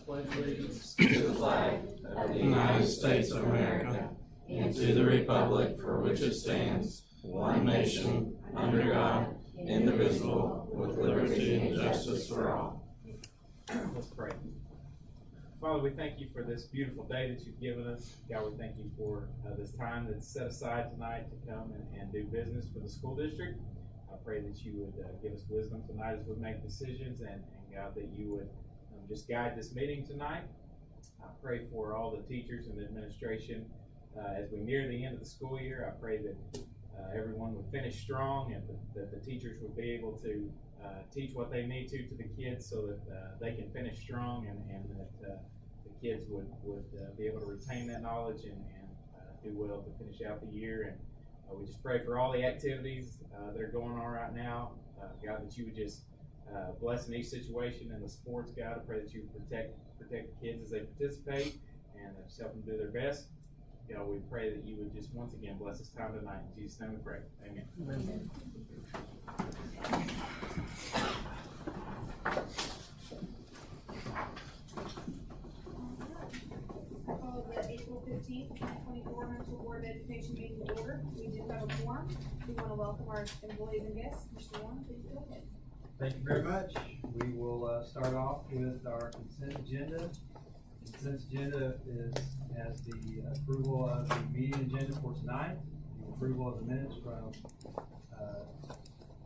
pledge allegiance to the flag of the United States of America and to the republic for which it stands, one nation, under God, indivisible, with liberty and justice for all. Let's pray. Father, we thank you for this beautiful day that you've given us. God, we thank you for this time that's set aside tonight to come and do business for the school district. I pray that you would give us wisdom tonight as we make decisions, and God, that you would just guide this meeting tonight. I pray for all the teachers and the administration as we near the end of the school year. I pray that everyone would finish strong, and that the teachers would be able to teach what they need to the kids so that they can finish strong, and that the kids would be able to retain that knowledge and do well to finish out the year. And we just pray for all the activities that are going on right now. God, that you would just bless in each situation in the sports. God, I pray that you would protect the kids as they participate and just help them do their best. God, we pray that you would just once again bless this time tonight. In Jesus' name we pray. Amen. Amen. Call the April 15th, 2024 Huntsville Board of Education meeting to order. We do have a quorum. We want to welcome our employees and guests. Mr. Warren, please go ahead. Thank you very much. We will start off with our consent agenda. The consent agenda has the approval of the meeting agenda for tonight, the approval of the minutes from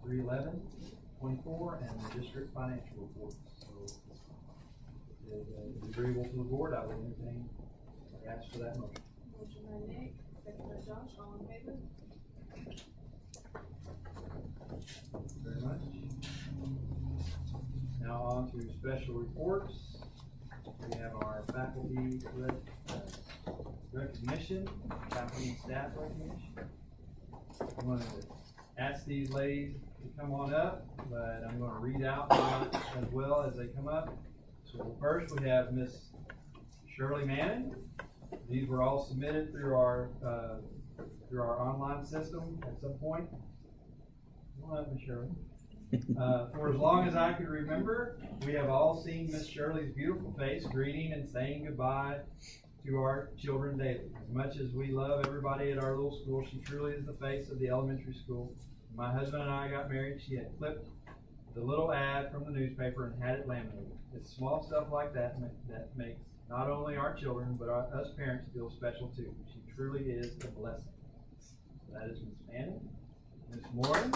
3/11/24, and the district financial report. So, if it is agreeable to the board, I would entertain or ask for that motion. Motion by Nick, second by Josh, all in favor? Thank you very much. Now on to special reports. We have our faculty recognition, faculty and staff recognition. I'm going to ask these ladies to come on up, but I'm going to read out as well as they come up. So first we have Miss Shirley Manning. These were all submitted through our online system at some point. Come on up, Miss Shirley. For as long as I could remember, we have all seen Miss Shirley's beautiful face greeting and saying goodbye to our children daily. As much as we love everybody at our little school, she truly is the face of the elementary school. When my husband and I got married, she had clipped the little ad from the newspaper and had it laminated. It's small stuff like that that makes not only our children, but us parents feel special too. She truly is a blessing. So that is Miss Manning. Miss Moore.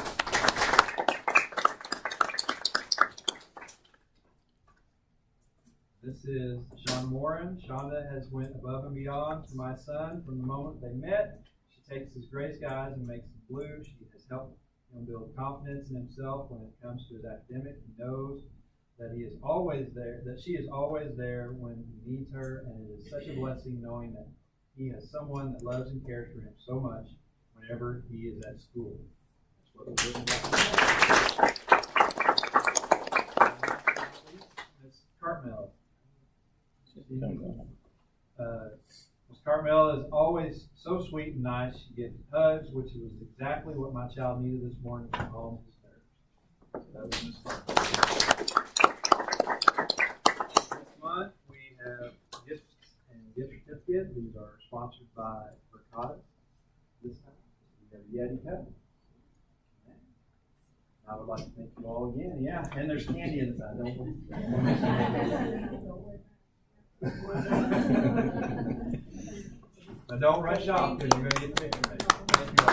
This is Shonda Moran. Shonda has went above and beyond for my son from the moment they met. She takes his gray skies and makes them blue. She has helped him build confidence in himself when it comes to his academic. He knows that he is always there, that she is always there when he needs her, and it is such a blessing knowing that he has someone that loves and cares for him so much whenever he is at school. That's what we're doing about. Miss Cartmel. Ms. Carmel is always so sweet and nice. She gives hugs, which was exactly what my child needed this morning from home. So that was Ms. Carmel. This month we have gifts and gift certificates. These are sponsored by Ricotta. This time we have Yeti Cup. I would like to thank you all again. Yeah, and there's candy inside. Don't Now don't rush off because you're going to get the picture made. Thank you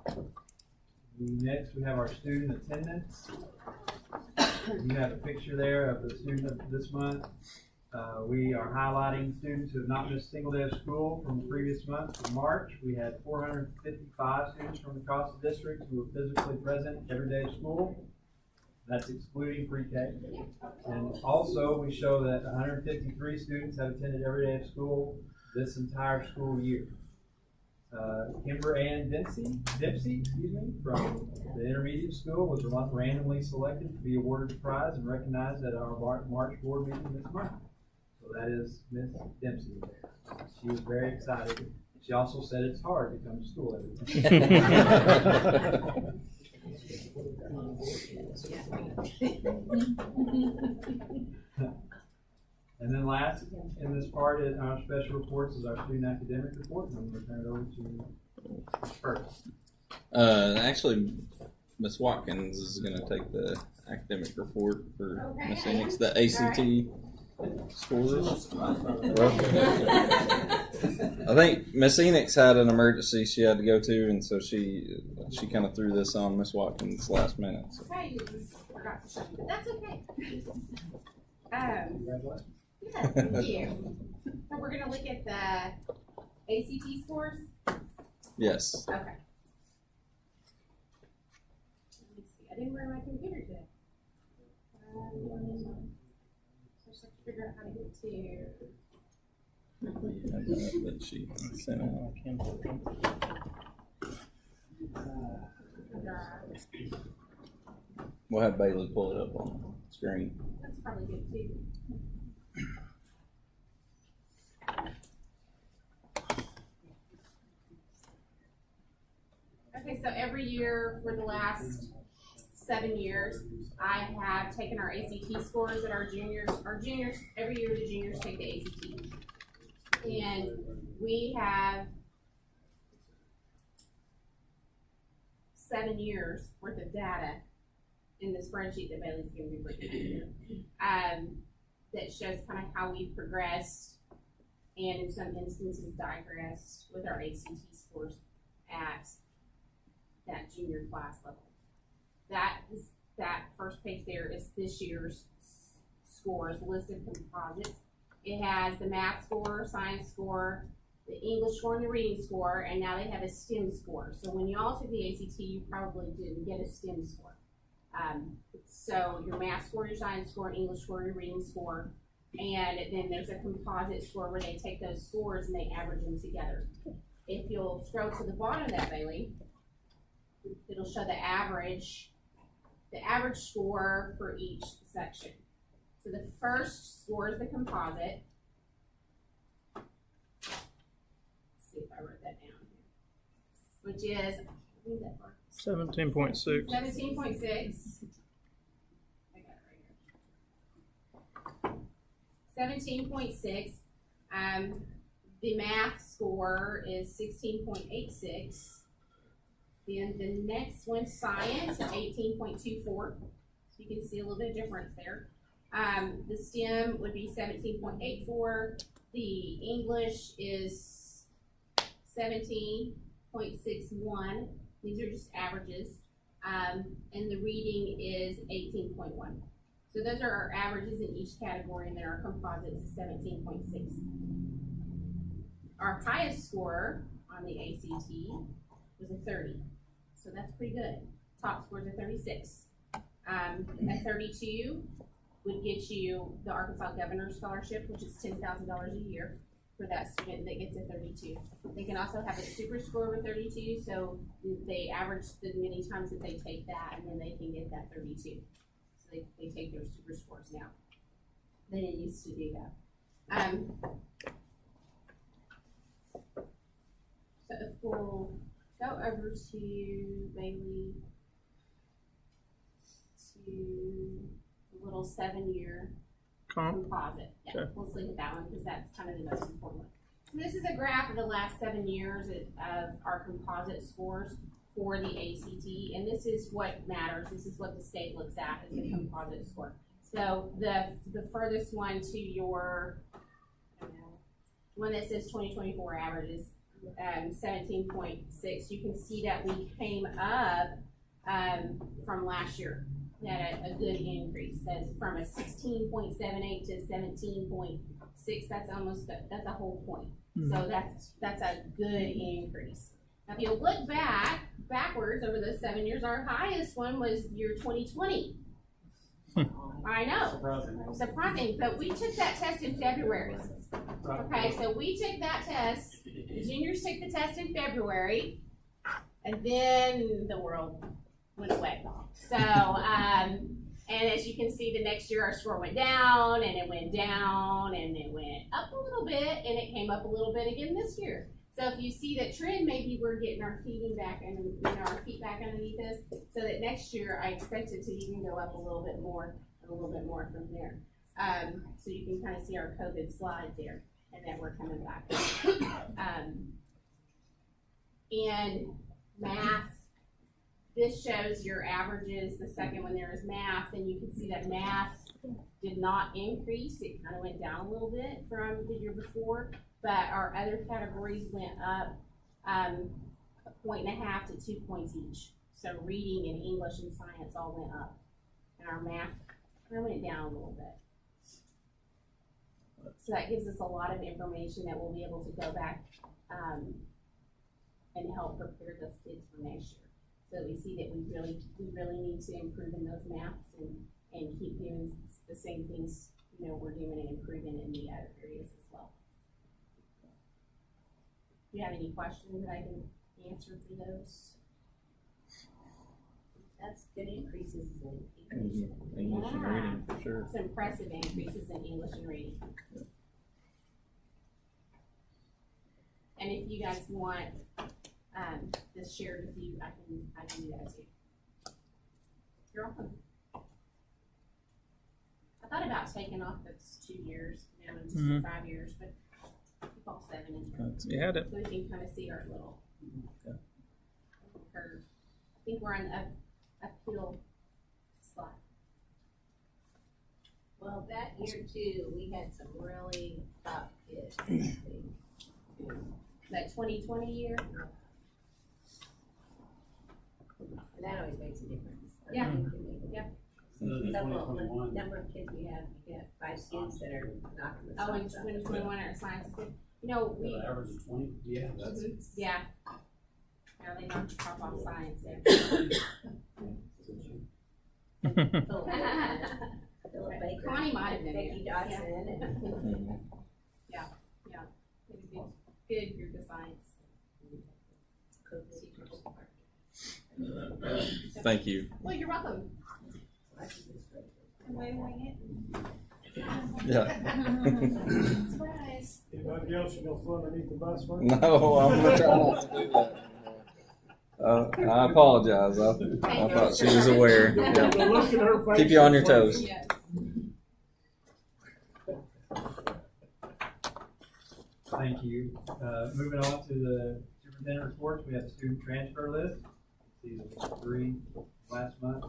all. Next we have our student attendance. You have a picture there of the student of this month. We are highlighting students who have not missed a single day of school from the previous month. In March, we had 455 students from across the district who were physically present every day of school. That's excluding pre-K. And also, we show that 153 students have attended every day of school this entire school year. Kimber Ann Dempsey, from the intermediate school was randomly selected to be awarded the prize and recognized at our March board meeting this month. So that is Miss Dempsey there. She was very excited She also said it's hard to come to school every day. And then last in this part in our special reports is our student academic report, and I'm going to turn it over to first. Actually, Miss Watkins is going to take the academic report for Miss Phoenix, the ACT scores. I think Miss Phoenix had an emergency she had to go to, and so she kind of threw this on Miss Watkins last minute. So. Okay, you forgot to but that's okay. Congratulations. Yeah, thank you. So we're gonna look at the ACT scores? Yes. Okay. Let me see, I didn't bring my computer today. Just have to figure out how to get to. That she sent out. We'll have Bailey pull it up on the screen. That's probably good too. Okay, so every year for the last 7 years, I have taken our ACT scores that our juniors, every year the juniors take the ACT. And we have 7 years worth of data in the spreadsheet that Bailey's gonna be looking at here. That shows kind of how we've progressed and in some instances digressed with our ACT scores at that junior class level. That first page there is this year's scores, list of composites. It has the math score, science score, the English score, and the reading score, and now they have a STEM score. So when you all took the ACT, you probably didn't get a STEM score. So your math score, your science score, English score, your reading score, and then there's a composite score where they take those scores and they average them together. If you'll scroll to the bottom of that, Bailey, it'll show the average score for each section. So the first score is the composite. Let's see if I wrote that down here. Which is, what is that for? 17.6. 17.6. I got it right here. 17.6. The math score is 16.86. Then the next one, science, 18.24. So you can see a little bit of difference there. The STEM would be 17.84. The English is 17.61. These are just averages. And the reading is 18.1. So those are our averages in each category, and then our composites is 17.6. Our highest score on the ACT was a 30. So that's pretty good. Top scores are 36. At 32 would get you the Arkansas Governor's Scholarship, which is $10,000 a year for that student that gets a 32. They can also have a super score with 32, so they average the many times that they take that, and then they can get that 32. So they take their super scores now. They didn't used to do that. So if we'll go over to Bailey to the little 7-year composite. Yeah, Okay. let's look at that one because that's kind of the most important one. So this is a graph of the last 7 years of our composite scores for the ACT, and this is what matters. This is what the state looks at as the composite score. So the furthest one to your one that says 2024 averages, 17.6. You can see that we came up from last year. We had a good increase. That's from a 16.78 to 17.6. That's a whole point. Mm-hmm. So that's a good increase. Now, if you look backwards over those 7 years, our highest one was year 2020. I know, surprising, but we took that test in February. Okay, so we took that test. The juniors took the test in February, and then the world went away. So, and as you can see, the next year our score went down, and it went down, and it went up a little bit, and it came up a little bit again this year. So if you see the trend, maybe we're getting our feet back underneath us, so that next year I expect it to even go up a little bit more from there. So you can kind of see our COVID slide there, and that we're coming back. And math, this shows your averages. The second one there is math, and you can see that math did not increase. It kind of went down a little bit from the year before, but our other categories went up 1.5 to 2 points each. So reading and English and science all went up, and our math kind of went down a little bit. So that gives us a lot of information that we'll be able to go back and help prepare those kids for next year. So we see that we really need to improve in those maths and keep doing the same things, we're doing and improving in the other areas as well. Do you have any questions that I can answer for those? That's good increases in English and reading for sure. It's impressive increases in English and reading. Yeah. And if you guys want this shared with you, I can do that too. You're welcome. I thought about taking off those 2 years, just do 5 years, but keep all 7 in here. You had it. So we can kind of see our little curve. I think we're on the uphill slide. Well, that year too, we had some really top kids. That 2020 year? And that always makes a difference. Yeah. Yeah. Number of kids we have 5 kids that are knocking the Oh, in socks off. 2021 our science is good. We Average of 20? Yeah, that's. yeah. Yeah, they knocked the top off science there. Philip Baker. Connie might have been Becky there. Dodson. Good group of science teachers. Thank you. Well, you're welcome. I'm waiting Yeah. Surprise. Anybody else you gonna throw underneath the bus for? No, I'm gonna try not to do that. I apologize. I thought she was aware. The Yeah. look in her face. Keep you on your toes. Yes. Thank you. Moving on to the superintendent reports, we have the student transfer list. See the 3 last month.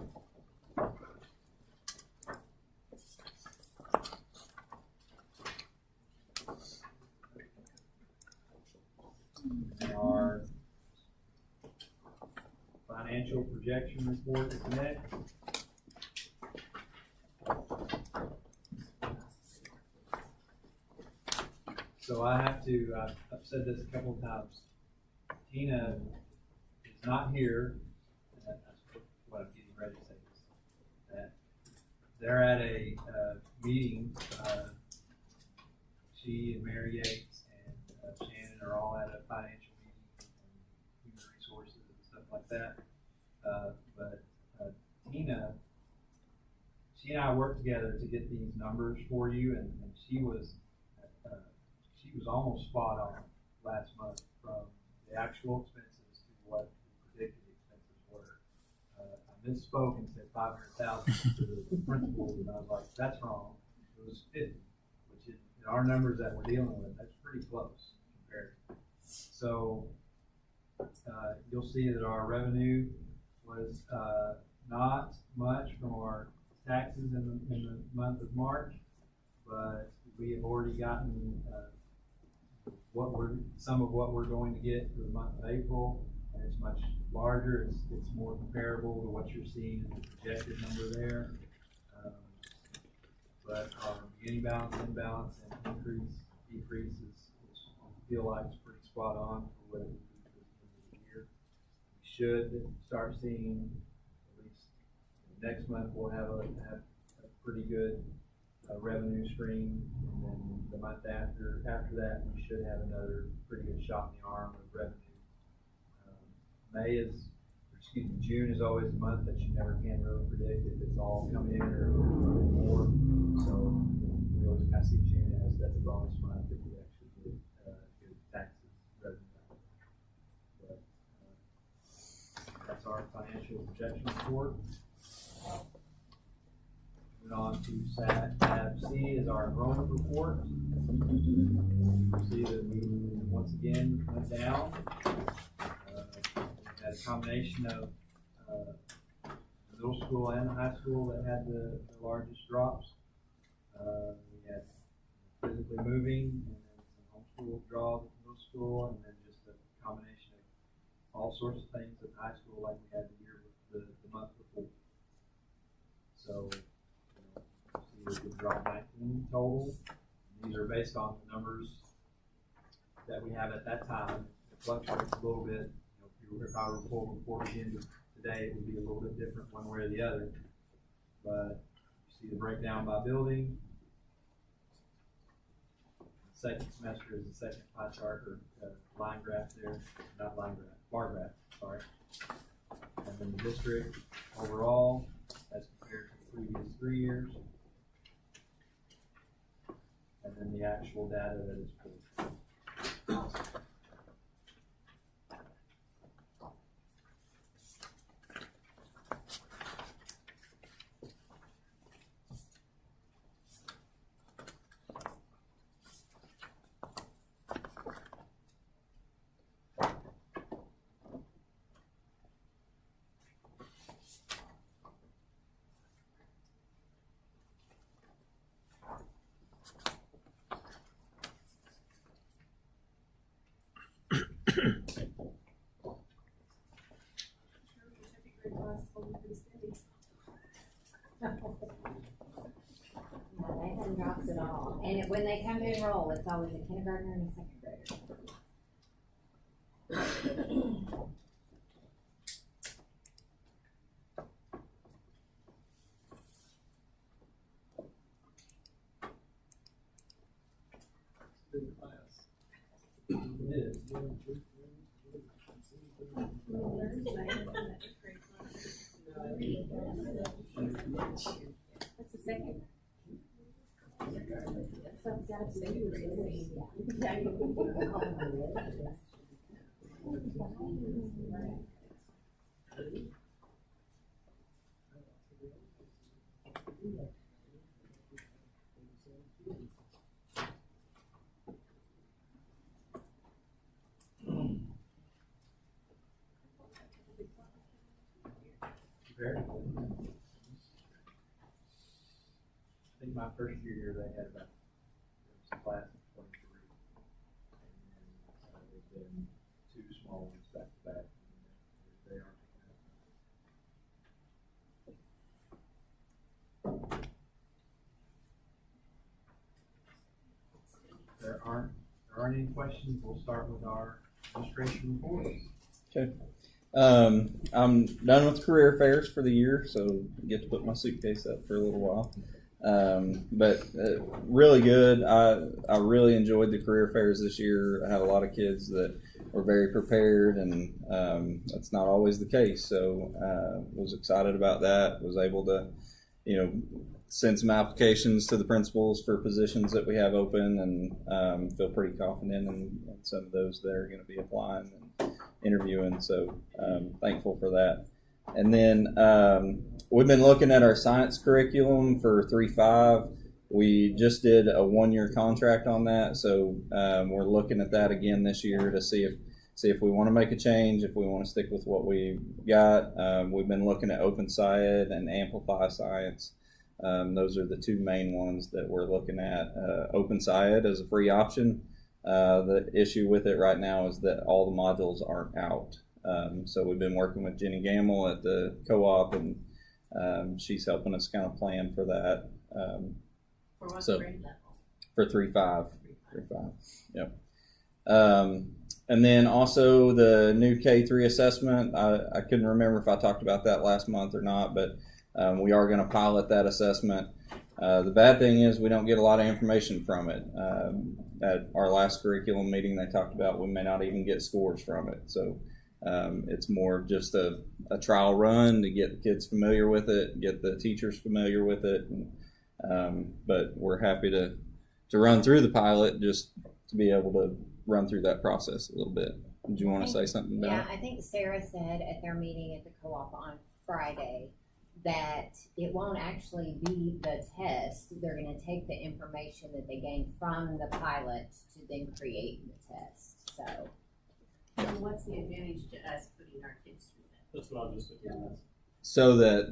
Our financial projection report is next. So I have to, I've said this a couple of times. Tina is not here. That's what I'm getting ready to say. That they're at a meeting. She and Mary Yates and Shannon are all at a financial meeting and human resources and stuff like that. But Tina, she and I worked together to get these numbers for you, and she was almost spot on last month from the actual expenses to what the predicted expenses were. I misspoke and said 500,000 to the principals, and I was like, that's wrong. It was 50, which is, in our numbers that we're dealing with, that's pretty close compared. So you'll see that our revenue was not much from our taxes in the month of March, but we have already gotten some of what we're going to get for the month of April, and it's much larger. It's more comparable to what you're seeing in the projected number there. But our beginning balance, imbalance, and decrease I feel like it's pretty spot on for what it would be for the end of the year. We should start seeing, at least next month, we'll have a pretty good revenue stream, and then the month after that, we should have another pretty good shot in the arm of revenue. June is always a month that you never can really predict if it's all coming in or more. So we always kind of see June as that's a bonus month if we actually get good taxes revenue out our financial projection report. Moving on to tab C is our enrollment report. You see that we once again went down. We had a combination of the middle school and the high school that had the largest drops. We had physically moving and then some homeschool draws at middle school, and then just a combination of all sorts of things at high school like we had the month before. So, you see we draw 19 total. These are based on the numbers that we have at that time. It fluctuates a little bit. If I were to pull the report again today, it would be a little bit different one way or the other. But you see the breakdown by building. The second semester is the second pie chart or line graph there, not line graph, bar graph, sorry. And then the district overall as compared to the previous 3 years. And then the actual data that is pulled. No, they haven't dropped at all. And when they come to enroll, it's always a kindergartner and a second grader. It is. That's the second. So it's gotta Very good. I think my first year here, they had about, there was a class of 23. And then, there's been 2 small ones back to back. And they are picking up. There aren't any questions. We'll start with our administration reports. Okay. I'm done with career fairs for the year, so I get to put my suitcase up for a little while. But really good. I really enjoyed the career fairs this year. I had a lot of kids that were very prepared, and that's not always the case. So was excited about that. Was able to, send some applications to the principals for positions that we have open, and feel pretty confident in some of those that are going to be applying and interviewing. So thankful for that. And then we've been looking at our science curriculum for 3-5. We just did a 1-year contract on that, so we're looking at that again this year to see if we want to make a change, if we want to stick with what we got. We've been looking at Open Science and Amplify Science. Those are the 2 main ones that we're looking at. Open Science is a free option. The issue with it right now is that all the modules aren't out. So we've been working with Jenny Gamble at the co-op, and she's helping us kind of plan for that. For what grade level? For 3-5. 3-5. Yep. And then also the new K3 assessment. I couldn't remember if I talked about that last month or not, but we are going to pilot that assessment. The bad thing is we don't get a lot of information from it. At our last curriculum meeting, they talked about we may not even get scores from it. So it's more just a trial run to get the kids familiar with it, get the teachers familiar with it. But we're happy to run through the pilot just to be able to run through that process a little bit. Did you want to say something about Yeah, it? I think Sarah said at their meeting at the co-op on Friday that it won't actually be the test. They're gonna take the information that they gain from the pilot to then create the test, so. And what's the advantage to us putting our kids through that? That's what I was just thinking. So that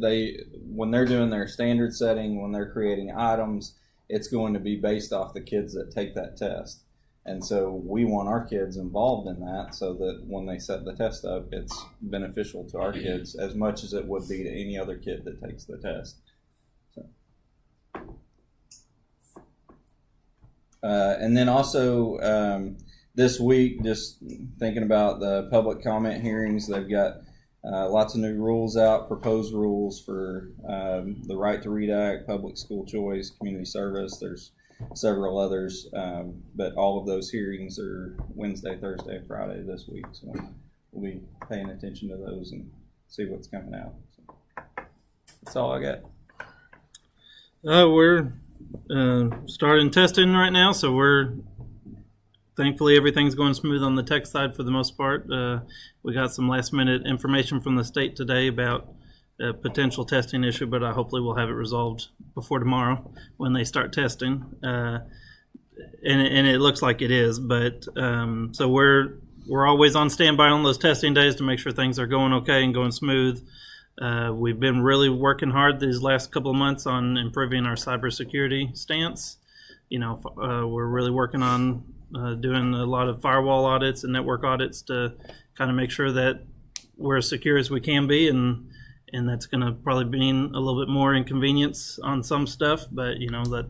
when they're doing their standard setting, when they're creating items, it's going to be based off the kids that take that test. And so we want our kids involved in that so that when they set the test up, it's beneficial to our kids as much as it would be to any other kid that takes the test. So. And then also this week, just thinking about the public comment hearings, they've got lots of new rules out, proposed rules for the Right to Read Act, public school choice, community service. There's several others, but all of those hearings are Wednesday, Thursday, and Friday this week. So we'll be paying attention to those and see what's coming out. So that's all I got. We're starting testing right now, so thankfully everything's going smooth on the tech side for the most part. We got some last minute information from the state today about a potential testing issue, but hopefully we'll have it resolved before tomorrow when they start testing. And it looks like it is, but so we're always on standby on those testing days to make sure things are going okay and going smooth. We've been really working hard these last couple of months on improving our cybersecurity stance. We're really working on doing a lot of firewall audits and network audits to kind of make sure that we're as secure as we can be, and that's going to probably mean a little bit more inconvenience on some stuff, but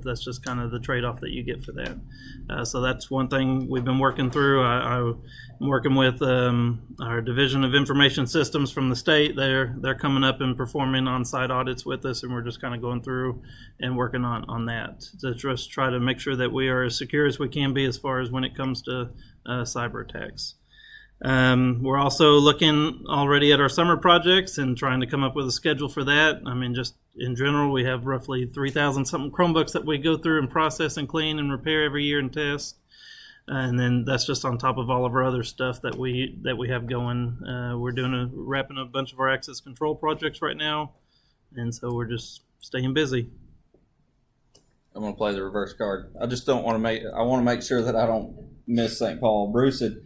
that's just kind of the trade-off that you get for that. So that's one thing we've been working through. I'm working with our Division of Information Systems from the state. They're coming up and performing on-site audits with us, and we're just kind of going through and working on that to just try to make sure that we are as secure as we can be as far as when it comes to cyber attacks. We're also looking already at our summer projects and trying to come up with a schedule for that. I mean, just in general, we have roughly 3,000 something Chromebooks that we go through and process and clean and repair every year and test. And then that's just on top of all of our other stuff that we have going. We're wrapping up a bunch of our access control projects right now, and so we're just staying busy. I'm going to play the reverse card. I just don't want to I want to make sure that I don't miss St. Paul. Bruce had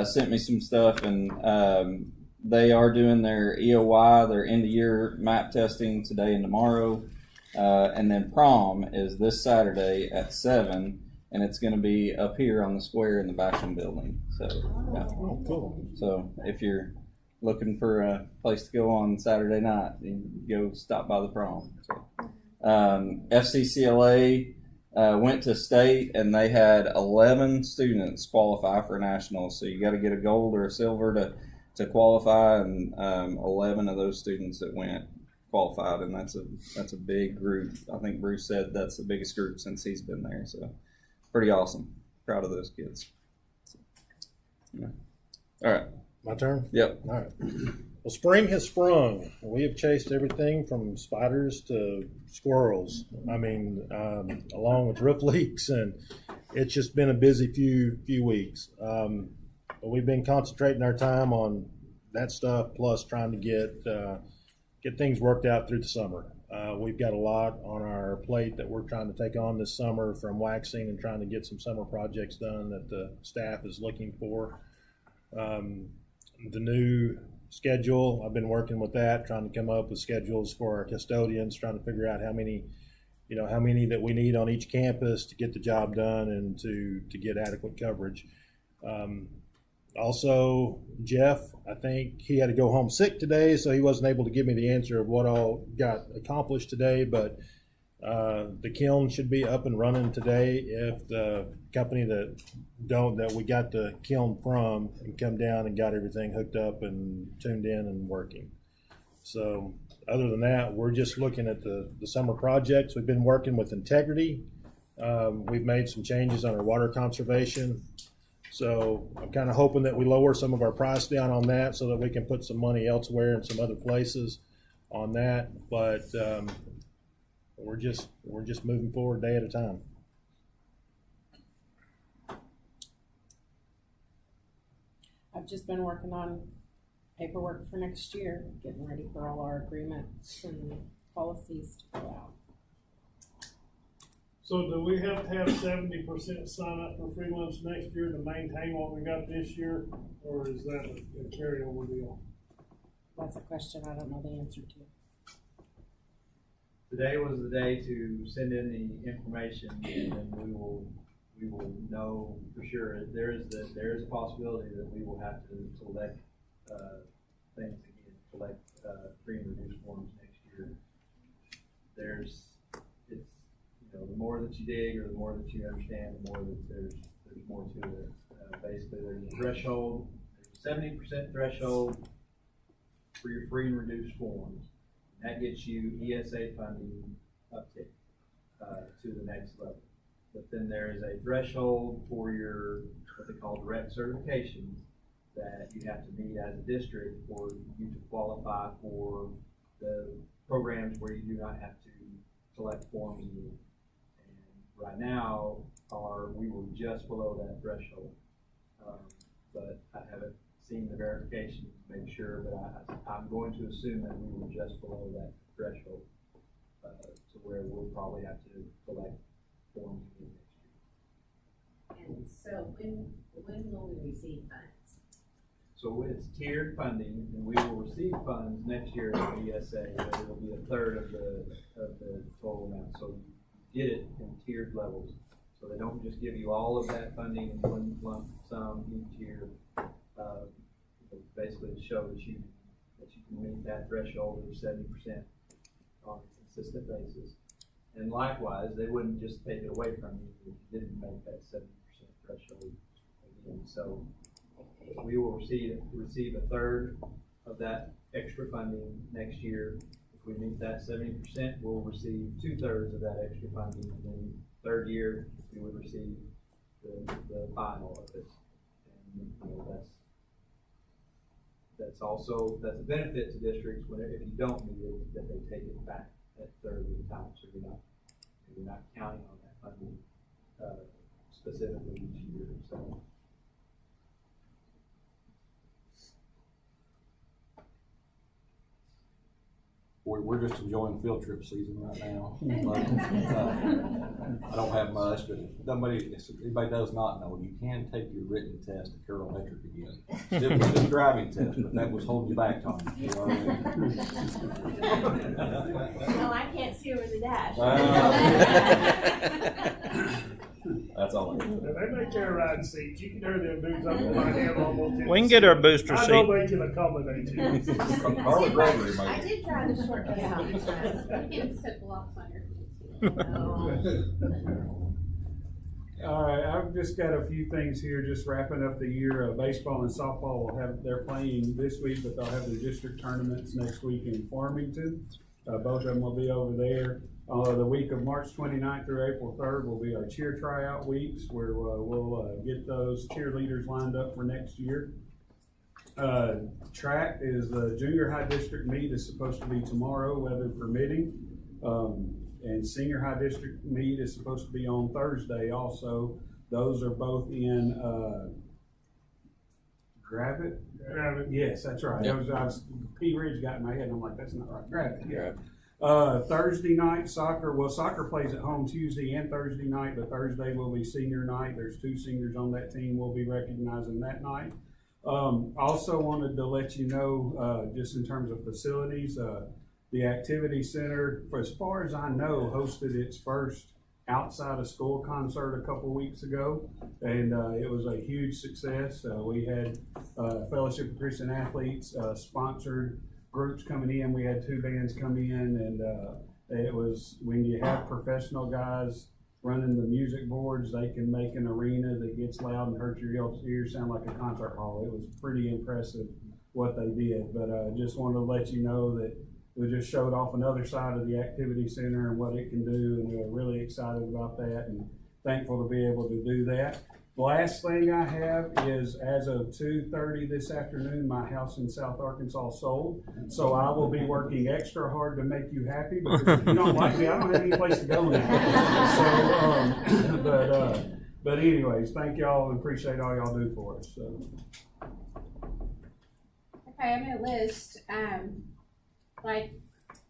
sent me some stuff, and they are doing their EOY, their end of year map testing today and tomorrow. And then prom is this Saturday at 7, and it's going to be up here on the square in the Basham building. So, yeah. Oh, cool. So if you're looking for a place to go on Saturday night, you go stop by the prom. So, FCCLA went to state, and they had 11 students qualify for nationals. So you got to get a gold or a silver to qualify, and 11 of those students that went qualified, and that's a big group. I think Bruce said that's the biggest group since he's been there. So pretty awesome. Proud of those kids. Yeah. All right. My turn? Yep. All right. Well, spring has sprung. We have chased everything from spiders to squirrels. I mean, along with roof leaks, and it's just been a busy few weeks. But we've been concentrating our time on that stuff, plus trying to get things worked out through the summer. We've got a lot on our plate that we're trying to take on this summer, from waxing and trying to get some summer projects done that the staff is looking for. The new schedule, I've been working with that, trying to come up with schedules for our custodians, trying to figure out how many that we need on each campus to get the job done and to get adequate coverage. Also, Jeff, I think he had to go home sick today, so he wasn't able to give me the answer of what all got accomplished today, but the kiln should be up and running today if the company that we got the kiln from and come down and got everything hooked up and tuned in and working. So other than that, we're just looking at the summer projects. We've been working with integrity. We've made some changes on our water conservation. So I'm kind of hoping that we lower some of our price down on that so that we can put some money elsewhere in some other places on that. But we're just moving forward day at a time. I've just been working on paperwork for next year, getting ready for all our agreements and policies to go out. So do we have to have 70% sign up for free lunch next year to maintain what we got this year, or is that a carryover deal? That's a question I don't know the answer to. Today was the day to send in the information, and then we will know for sure. There is a possibility that we will have to collect things again, collect free and reduced forms next year. The more that you dig or the more that you understand, the more that there's more to it. Basically, there's a threshold, there's a 70% threshold for your free and reduced forms. That gets you ESA funding uptick to the next level. But then there is a threshold for your, what they call direct certifications, that you have to meet as a district for you to qualify for the programs where you do not have to collect forms again. And right now, we were just below that threshold. But I haven't seen the verification to make sure, but I'm going to assume that we were just below that threshold to where we'll probably have to collect forms again next year. And so when will we receive funds? So it's tiered funding, and we will receive funds next year from ESA, but it will be a third of the total amount. So you get it in tiered levels. So they don't just give you all of that funding in one lump sum each year. Basically to show that you can meet that threshold of 70% on a consistent basis. And likewise, they wouldn't just take it away from you if you didn't make that 70% threshold again. So we will receive a third of that extra funding next year. If we meet that 70%, we'll receive 2/3 of that extra funding, and then third year we would receive the final of it. And that's a benefit to districts whenever, if you don't meet it, that they take it back at third of the time, so you're not counting on that funding specifically each year. So. We're just enjoying field trip season right now. I don't have much, but if anybody does not know, you can take your written test at Carroll Electric again. Still a driving test, but that was holding you back, Tom. You know what I mean? No, I can't see over the dash. That's all I If they make their ride seats, you can turn them boots up on my hand almost. We can get our booster I seat. know they can accommodate you. Carla Gregory, I maybe. did try the shortcut. You can sit blocks on your feet. All right, I've just got a few things here, just wrapping up the year. Baseball and softball they're playing this week, but they'll have their district tournaments next week in Farmington. Both of them will be over there. The week of March 29th through April 3rd will be our cheer tryout weeks, where we'll get those cheerleaders lined up for next year. Track is the junior high district meet is supposed to be tomorrow, weather permitting. And senior high district meet is supposed to be on Thursday also. Those are both in Gravett? Yes, that's right. Yep. P. Ridge got in my head, and I'm like, that's not right. Gravett, yeah. Thursday night soccer. Well, soccer plays at home Tuesday and Thursday night, but Thursday will be senior night. There's 2 seniors on that team we'll be recognizing that night. Also wanted to let you know, just in terms of facilities, the Activity Center, for as far as I know, hosted its first outside of school concert a couple weeks ago, and it was a huge success. We had Fellowship of Christian Athletes sponsored groups coming in. We had 2 bands come in, and it was, when you have professional guys running the music boards, they can make an arena that gets loud and hurts your ears sound like a concert hall. It was pretty impressive what they did, but just wanted to let you know that we just showed off another side of the Activity Center and what it can do, and we're really excited about that and thankful to be able to do that. The last thing I have is, as of 2:30 this afternoon, my house in South Arkansas sold. So I will be working extra hard to make you happy, because if you don't like me, I don't have any place to go now. So, but anyways, thank y'all and appreciate all y'all do for us. So. Okay, I'm gonna list, like,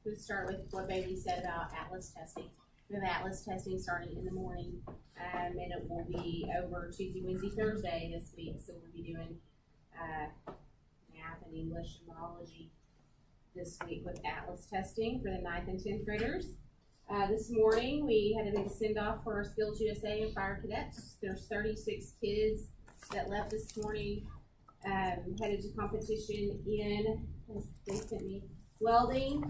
let's start with what Bailey said about Atlas testing. We have Atlas testing starting in the morning, and it will be over Tuesday, Wednesday, Thursday this week. So we'll be doing math and English and biology this week with Atlas testing for the 9th and 10th graders. This morning we had a big send-off for our Skills USA and Fire Cadets. There's 36 kids that left this morning, headed to competition in, they sent me, welding,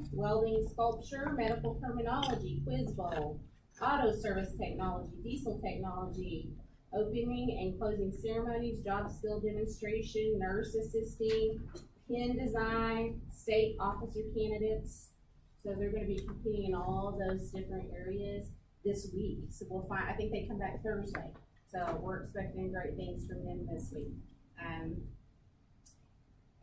sculpture, medical terminology, quiz bowl, auto service technology, diesel technology, opening and closing ceremonies, job skill demonstration, nurse assisting, pen design, state officer candidates. So they're going to be competing in all of those different areas this week. So we'll find, I think they come back Thursday. So we're expecting great things from them this week.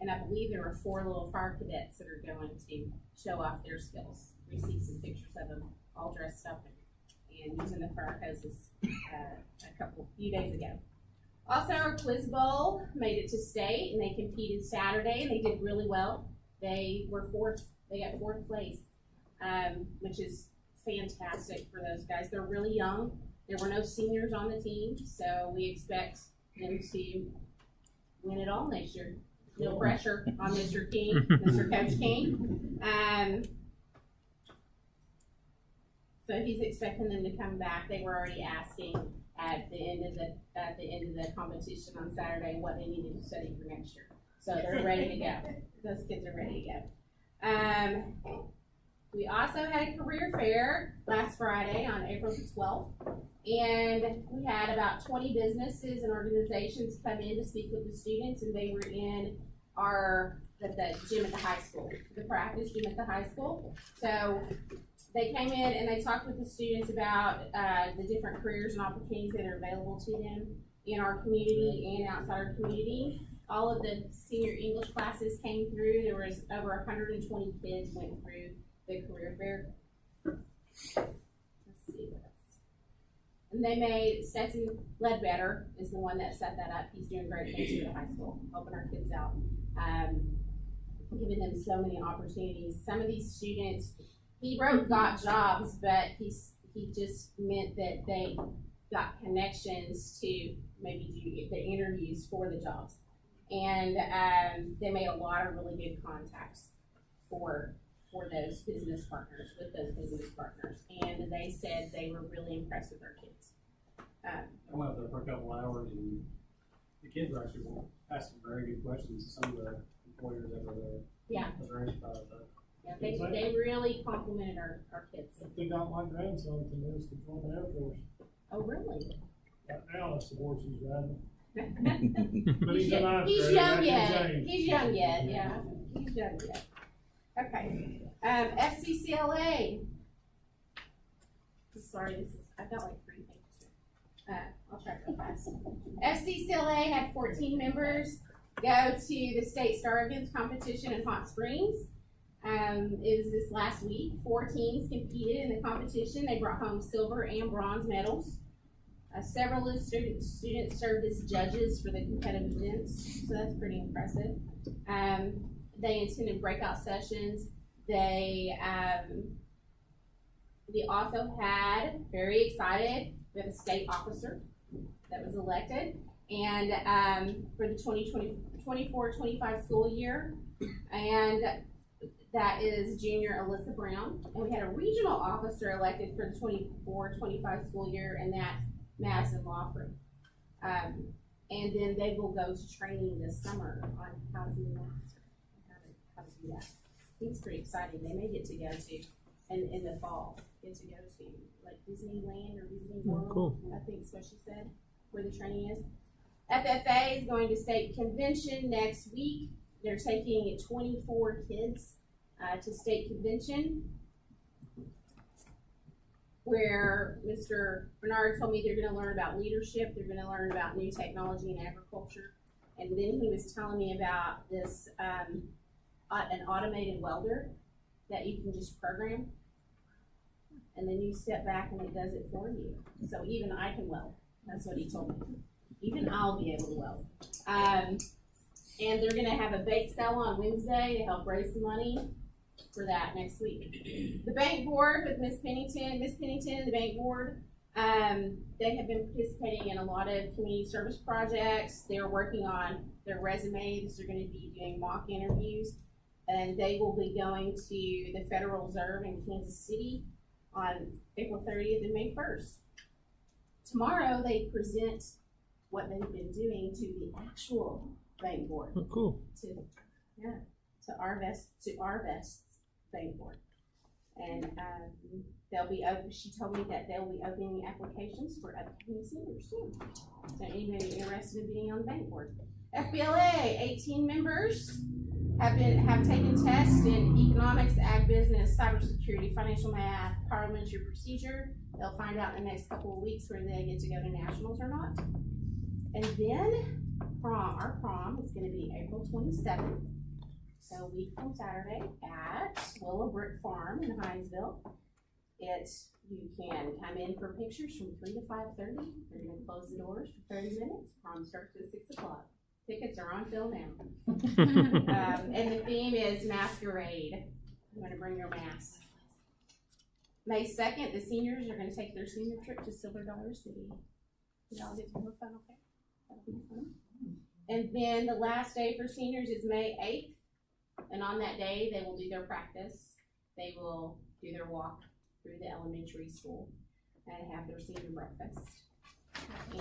And I believe there are 4 little fire cadets that are going to show off their skills. We see some pictures of them all dressed up and using the fire hoses few days ago. Also, our quiz bowl made it to state, and they competed Saturday, and they did really well. They were 4th. They got 4th place, which is fantastic for those guys. They're really young. There were no seniors on the team, so we expect them to win it all next year. No pressure on Mr. King, Mr. Coach King. So he's expecting them to come back. They were already asking at the end of the competition on Saturday what they needed to study for next year. So they're ready to go. Those kids are ready to go. We also had a career fair last Friday on April the 12th. And we had about 20 businesses and organizations come in to speak with the students, and they were in the gym at the high school, the practice gym at the high school. So they came in and they talked with the students about the different careers and opportunities that are available to them in our community and outside our community. All of the senior English classes came through. There was over 120 kids went through the career fair. Let's see what else. And they made, Stetson Ledbetter is the one that set that up. He's doing great things for the high school, helping our kids out, giving them so many opportunities. Some of these students, he wrote got jobs, but he just meant that they got connections to maybe do the interviews for the jobs. And they made a lot of really good contacts for those business partners, with those business partners. And they said they were really impressed with our kids. I went up there for a couple hours, and the kids were actually asking very good questions to some of the employers that were there. Yeah. I was very surprised. Yeah, they really complimented our kids. I think I got my grandson convinced to join the Air Force. Oh, really? Right now, that's the horse he's riding. But he's young yet. He's young yet, yeah. He's young yet. Okay. FCCLA. Sorry, I've got like 3 pages. I'll try to go fast. FCCLA had 14 members go to the State Star Events competition in Hot Springs. It was this last week. 4 teams competed in the competition. They brought home silver and bronze medals. Several of the students served as judges for the competitive events, so that's pretty impressive. They attended breakout sessions. They also had, very excited, we have a state officer that was elected, and for the 2024-25 school year, and that is junior Alyssa Brown. And we had a regional officer elected for the 24-25 school year, and that's Madison Lawford. And then they will go to training this summer on how to be an officer, how to do that. I think it's pretty exciting. They may get to go to, in the fall, get to go to like Disneyland or Disney World. Cool. I think is what she said, where the training is. FFA is going to state convention next week. They're taking 24 kids to state convention, where Mr. Bernard told me they're going to learn about leadership, they're going to learn about new technology in agriculture, and then he was telling me about this, an automated welder that you can just program, and then you step back and it does it for you. So even I can weld. That's what he told me. Even I'll be able to weld. And they're gonna have a bake sale on Wednesday to help raise some money for that next week. The bank board with Miss Pennington, the bank board, they have been participating in a lot of community service projects. They're working on their resumes. They're gonna be doing mock interviews. And they will be going to the Federal Reserve in Kansas City on April 30th and May 1st. Tomorrow, they present what they've been doing to the actual bank board. Oh, cool. To Arvest's bank board. And they'll be open, she told me that they'll be opening applications for upcoming seniors soon. So anybody interested in being on the bank board. FBLA, 18 members have taken tests in economics, ag business, cybersecurity, financial math, parliamentary procedure. They'll find out in the next couple of weeks whether they get to go to nationals or not. And then our prom is gonna be April 27th. So a week from Saturday at Willow Brick Farm in Hinesville. You can come in for pictures from 3 to 5:30. They're gonna close the doors for 30 minutes. Prom starts at 6 o'clock. Tickets are on sale now. And the theme is masquerade. I'm gonna bring your mask. May 2nd, the seniors are gonna take their senior trip to Silver Dollar City. Y'all get to have fun, okay? That'll be fun. And then the last day for seniors is May 8th. And on that day, they will do their practice. They will do their walk through the elementary school and have their senior breakfast.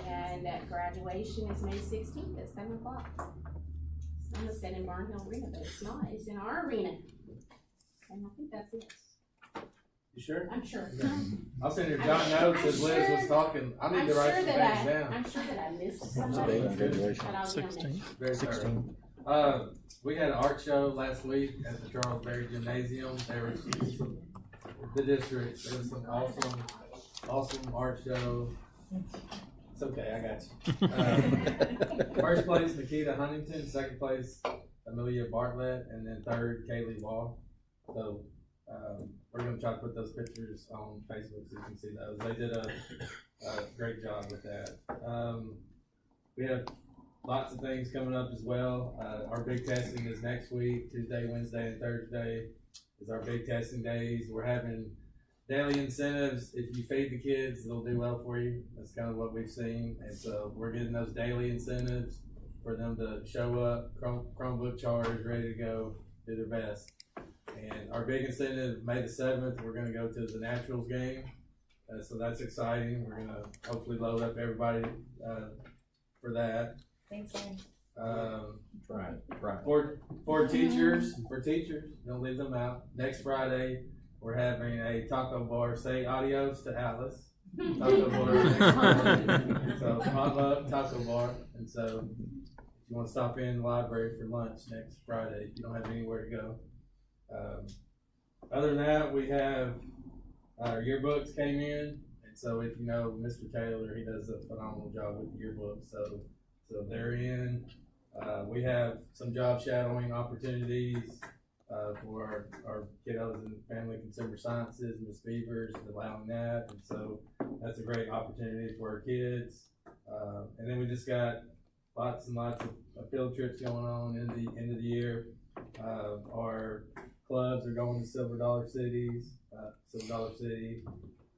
And graduation is May 16th at 7 o'clock. I almost said in Barnhill Arena, but it's not. It's in our arena. And I think that's it. You sure? I'm sure. I'll send her John notes as Liz was talking. I need to write some things down. I'm sure that I missed What's somebody. the date of graduation? But I'll be on there. 16. Very thorough. 16. We had an art show last week at the Charles Berry Gymnasium. There was the district. There was some awesome art show. It's okay, I got you. First place, Nikita Huntington. Second place, Amelia Bartlett. And then third, Kaylee Wall. So we're going to try to put those pictures on Facebook so you can see those. They did a great job with that. We have lots of things coming up as well. Our big testing is next week, Tuesday, Wednesday, and Thursday is our big testing days. We're having daily incentives. If you feed the kids, they'll do well for you. That's kind of what we've seen. And so we're getting those daily incentives for them to show up, Chromebook charged, ready to go, do their best. And our big incentive, May the 7th, we're going to go to the Naturals game. So that's exciting. We're going to hopefully load up everybody for that. Thanks, Aaron. Right. For teachers, don't leave them out. Next Friday, we're having a taco bar. Say adios to Alice. Taco bar next Friday. So pop up taco bar. And so if you want to stop in the library for lunch next Friday, if you don't have anywhere to go. Other than that, we have our yearbooks came in. And so if you know Mr. Taylor, he does a phenomenal job with the yearbooks. So they're in. We have some job shadowing opportunities for our kiddos in family consumer sciences. Ms. Beavers is allowing that, and so that's a great opportunity for our kids. And then we just got lots and lots of field trips going on in the end of the year. Our clubs are going to Silver Dollar City.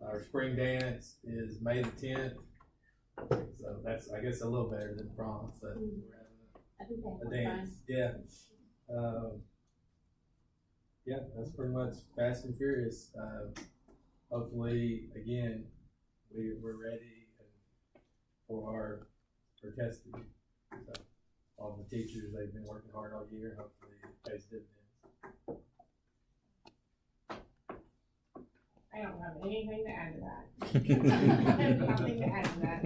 Our spring dance is May the 10th. So that's, I guess, a little better than prom, but we're having a dance. Yeah. Yeah, that's pretty much Fast and Furious. Hopefully, again, we're ready for testing. So all the teachers, they've been working hard all year. Hopefully, it pays dividends. I don't have anything to add to that. I have nothing to add to that.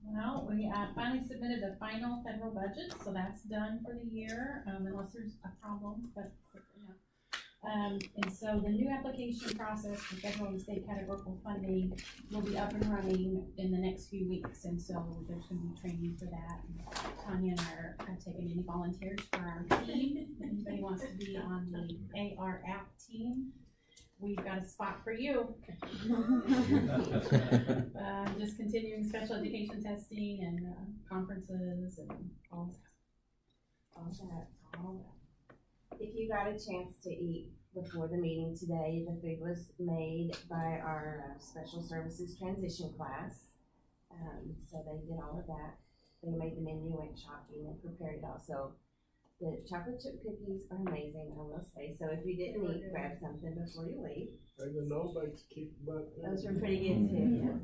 Well, we finally submitted the final federal budget, so that's done for the year, unless there's a problem, but and so the new application process for federal and state categorical funding will be up and running in the next few weeks, and so there's going to be training for that. Tanya and I have taken any volunteers for our team. If anybody wants to be on the AR app team, we've got a spot for you. Just continuing special education testing and conferences and all that. If you got a chance to eat before the meeting today, the food was made by our special services transition class. So they did all of that. They made the menu, went shopping, and prepared it all. So the chocolate chip cookies are amazing, I will say. So if you didn't eat, grab something before you leave. And the no bakes keep butt. Those are pretty good too, yes.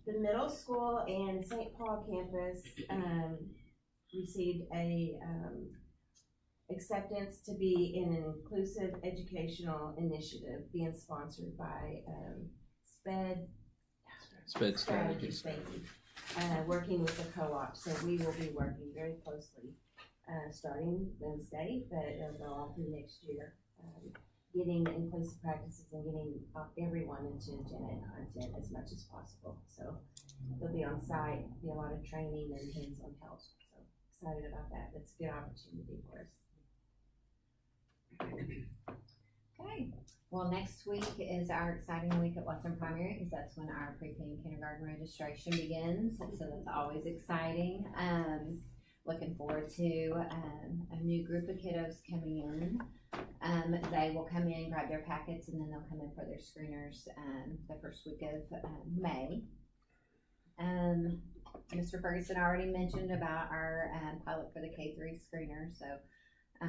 The middle school and St. Paul campus, received a, acceptance to be in an inclusive educational initiative being sponsored by, Sped Strategies. Thank you. Working with the co-op, so we will be working very closely, starting Wednesday, but it'll go all through next year. Getting inclusive practices and getting everyone into gen ed content as much as possible. So they'll be on site, be a lot of training and hands-on help. So excited about that. That's a good opportunity for us. Okay, well, next week is our exciting week at Watson Primary, because that's when our pre-K and kindergarten registration begins, so that's always exciting. Looking forward to a new group of kiddos coming in. They will come in, grab their packets, and then they'll come in for their screeners the first week of May. Mr. Ferguson already mentioned about our pilot for the K-3 screener, so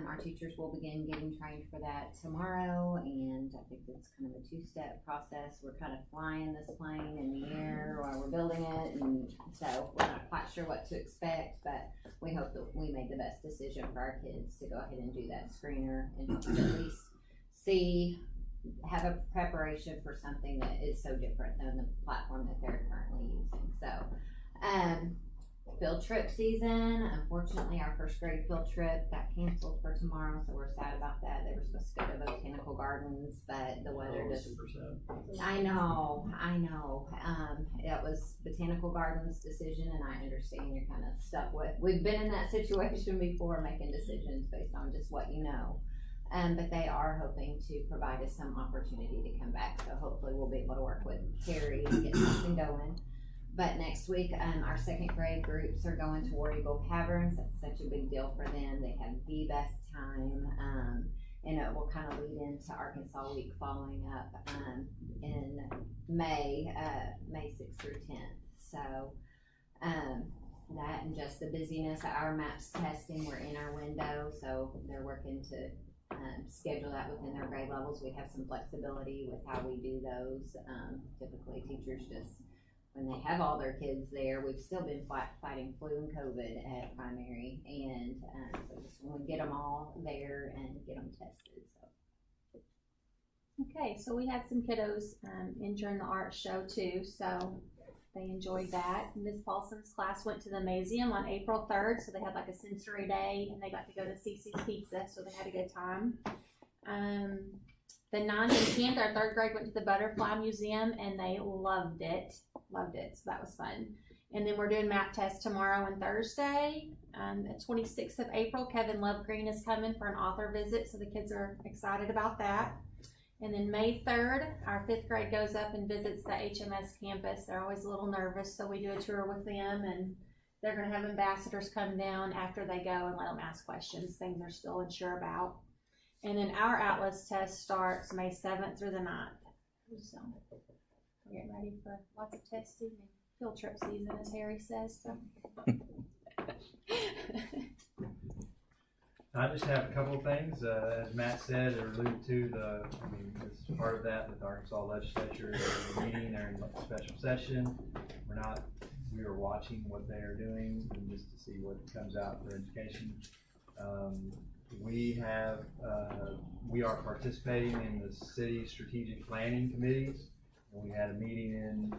our teachers will begin getting trained for that tomorrow, and I think it's kind of a two-step process. We're kind of flying this plane in the air while we're building it, and so we're not quite sure what to expect, but we hope that we made the best decision for our kids to go ahead and do that screener and at least have a preparation for something that is so different than the platform that they're currently using. So, field trip season. Unfortunately, our first grade field trip got canceled for tomorrow, so we're sad about that. They were supposed to go to Botanical Gardens, but the weather just. I know. It was Botanical Gardens' decision, and I understand you're kind of stuck with. We've been in that situation before, making decisions based on just what you know. But they are hoping to provide us some opportunity to come back. So hopefully we'll be able to work with Carrie and get something going. But next week, our second grade groups are going to War Eagle Caverns. That's such a big deal for them. They have the best time. And it will kind of lead into Arkansas Week following up in May 6th through 10th. So that and just the busyness of our MAPS testing, we're in our window. So they're working to schedule that within their grade levels. We have some flexibility with how we do those. Typically teachers just, when they have all their kids there, we've still been fighting flu and COVID at primary, and so just when we get them all there and get them tested. So. Okay, so we had some kiddos enjoying the art show too, so they enjoyed that. Ms. Paulson's class went to the museum on April 3rd, so they had like a sensory day, and they got to go to Cece's Pizza, so they had a good time. The 9th and 10th, our 3rd grade went to the Butterfly Museum, and they loved it, so that was fun. And then we're doing map tests tomorrow and Thursday. The 26th of April, Kevin Lovegreen is coming for an author visit, so the kids are excited about that. And then May 3rd, our 5th grade goes up and visits the HMS campus. They're always a little nervous, so we do a tour with them, and they're going to have ambassadors come down after they go and let them ask questions, things they're still unsure about. And then our Atlas test starts May 7th through the 9th. So we're getting ready for lots of testing and field trip season, as Harry says. So. I just have a couple of things. As Matt said or alluded to, it's part of that with the Arkansas legislature meeting. They're in a special session. We are watching what they are doing and just to see what comes out for education. We are participating in the city strategic planning committees, and we had a meeting in,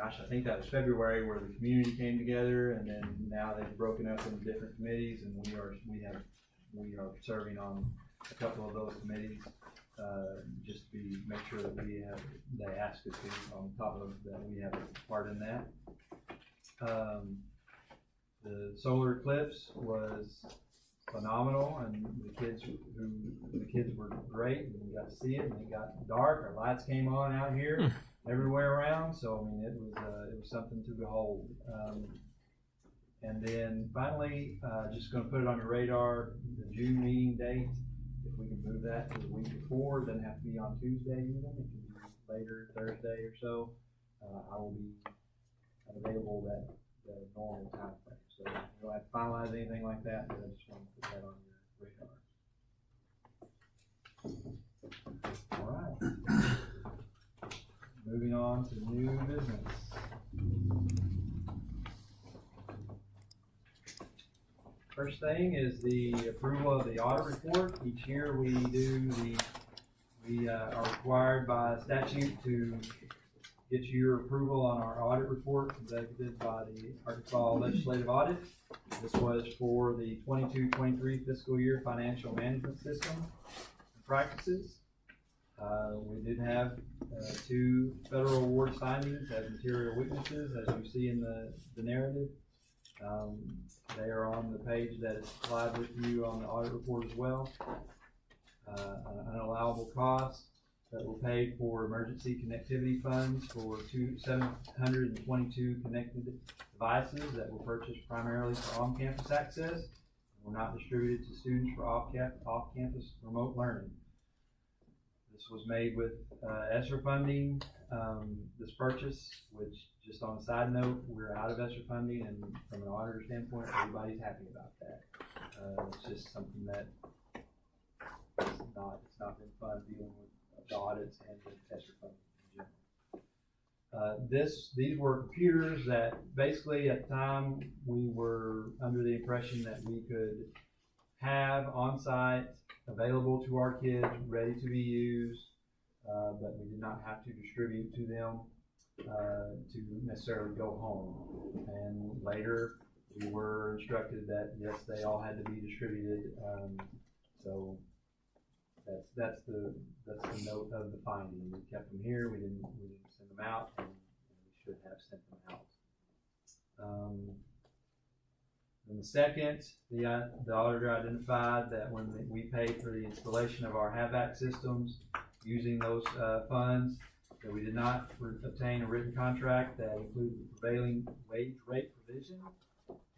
I think that was February, where the community came together, and then now they've broken up into different committees, and we are serving on a couple of those committees, just to make sure that they ask us to, on top of that, we have a part in that. The solar eclipse was phenomenal, and the kids were great, and we got to see it, and it got dark, our lights came on out here, everywhere around, so I mean, it was something to behold. And then finally, just gonna put it on your radar, the June meeting date, if we can move that to the week before, it doesn't have to be on Tuesday even, it can be later, Thursday or so. I will be available that normal time frame. So you don't have to finalize anything like that, but I just want to put that on your radar. All right. Moving on to new business. First thing is the approval of the audit report. Each year we are required by statute to get your approval on our audit report conducted by the Arkansas Legislative Audit. This was for the 22-23 fiscal year financial management system and practices. We did have 2 federal award findings as material weaknesses, as you see in the narrative. They are on the page that is supplied with you on the audit report as well. Unallowable costs that were paid for emergency connectivity funds for 722 connected devices that were purchased primarily for on-campus access and were not distributed to students for off-campus remote learning. This was made with ESSER funding, this purchase, which, just on a side note, we're out of ESSER funding, and from an auditor standpoint, everybody's happy about that. It's just something that it's not been fun dealing with the audits and the ESSER funding in general. These were computers that basically at the time we were under the impression that we could have on site, available to our kids, ready to be used, but we did not have to distribute to them to necessarily go home. And later we were instructed that yes, they all had to be distributed. So that's the note of the finding. We kept them here. We didn't send them out, and we should have sent them out. And the second, the auditor identified that when we paid for the installation of our HVAC systems using those funds, that we did not obtain a written contract that included the prevailing wage rate provision,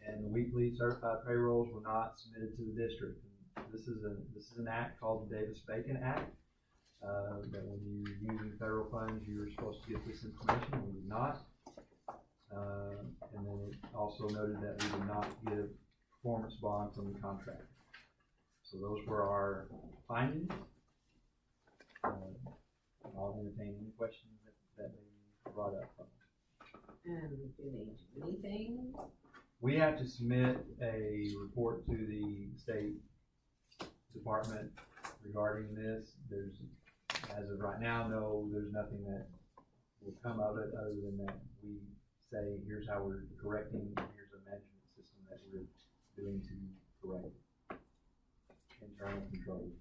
and the weekly certified payrolls were not submitted to the district. This is an act called the Davis-Bacon Act. That when you're using federal funds, you were supposed to get this information, and we did not. And then it also noted that we did not give performance bond from the contract. So those were our findings. I'll entertain any questions that they brought up. Do they do anything? We have to submit a report to the state department regarding this. There's, as of right now, no, there's nothing that will come of it other than that we say, here's how we're correcting, here's a management system that we're doing to correct internal controls.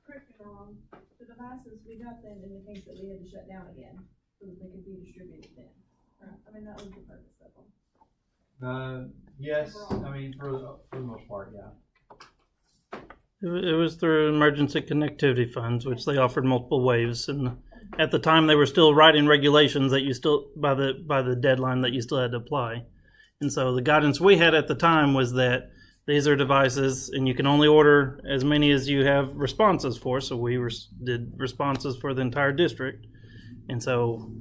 Correct me if I'm wrong, the devices, we got them in the case that we had to shut down again, so that they could be distributed then. Right. I mean, that was the purpose of them. Yes, I mean, for the most part, yeah. It was through emergency connectivity funds, which they offered multiple waves, and at the time they were still writing regulations that you still by the deadline that you still had to apply. And so the guidance we had at the time was that these are devices, and you can only order as many as you have responses for. So we did responses for the entire district, and so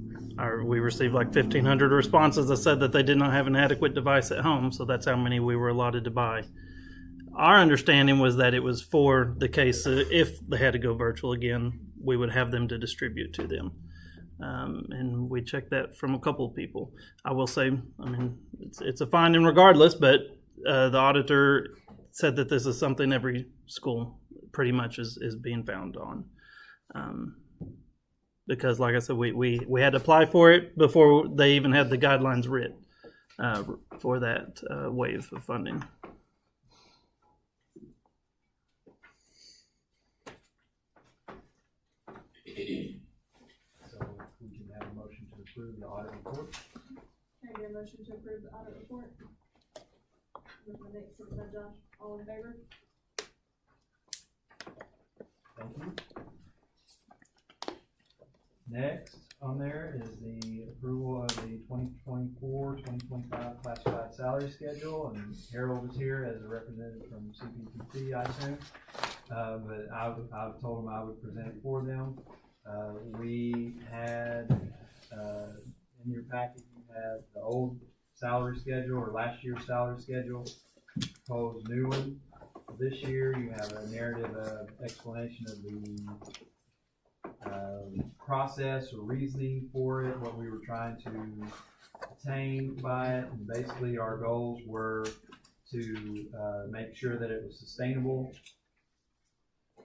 we received like 1,500 responses that said that they did not have an adequate device at home. So that's how many we were allotted to buy. Our understanding was that it was for the case if they had to go virtual again, we would have them to distribute to them. And we checked that from a couple of people. I will say, I mean, it's a finding regardless, but the auditor said that this is something every school pretty much is being found on. Because like I said, we had to apply for it before they even had the guidelines writ for that wave of funding. So we can have a motion to approve the audit report. Can I get a motion to approve the audit report? With my next, second by Josh, all in favor? Thank you. Next on there is the approval of the 2024-2025 classified salary schedule, and Harold is here as a representative from CPTC, I assume. But I've told him I would present it for them. We had, in your packet, you have the old salary schedule or last year's salary schedule, proposed new one. This year, you have a narrative explanation of the process or reasoning for it, what we were trying to attain by it, and basically our goals were to make sure that it was sustainable,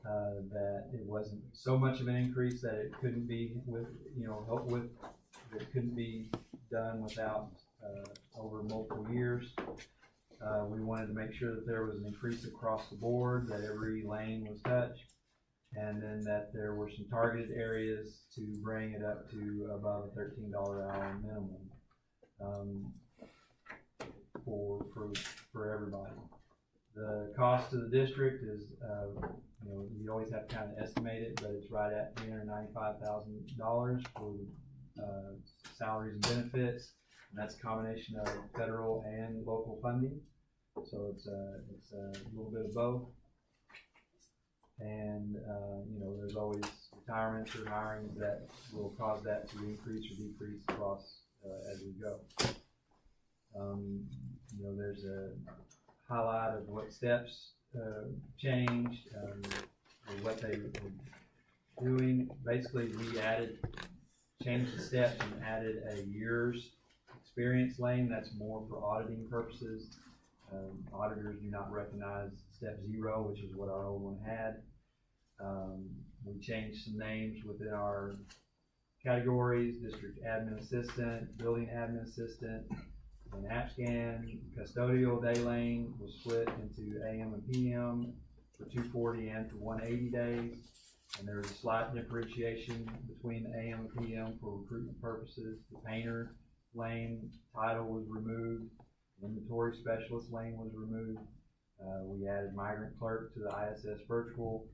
that it wasn't so much of an increase that it couldn't be that it couldn't be done without over multiple years. We wanted to make sure that there was an increase across the board, that every lane was touched, and then that there were some targeted areas to bring it up to above a $13 an hour minimum for everybody. The cost to the district is, you always have to kind of estimate it, but it's right at $395,000 for salaries and benefits, and that's a combination of federal and local funding. So it's a little bit of both. And, there's always retirements or hirings that will cause that to increase or decrease across as we go. There's a highlight of what steps changed, what they were doing. Basically, we changed the steps and added a year's experience lane. That's more for auditing purposes. Auditors do not recognize step 0, which is what our old one had. We changed some names within our categories: district admin assistant, building admin assistant, and AppScan. Custodial day lane was split into AM and PM for 240 and for 180 days. And there was a slight differentiation between the AM and PM for recruitment purposes. The painter lane title was removed. Inventory specialist lane was removed. We added migrant clerk to the ISS virtual.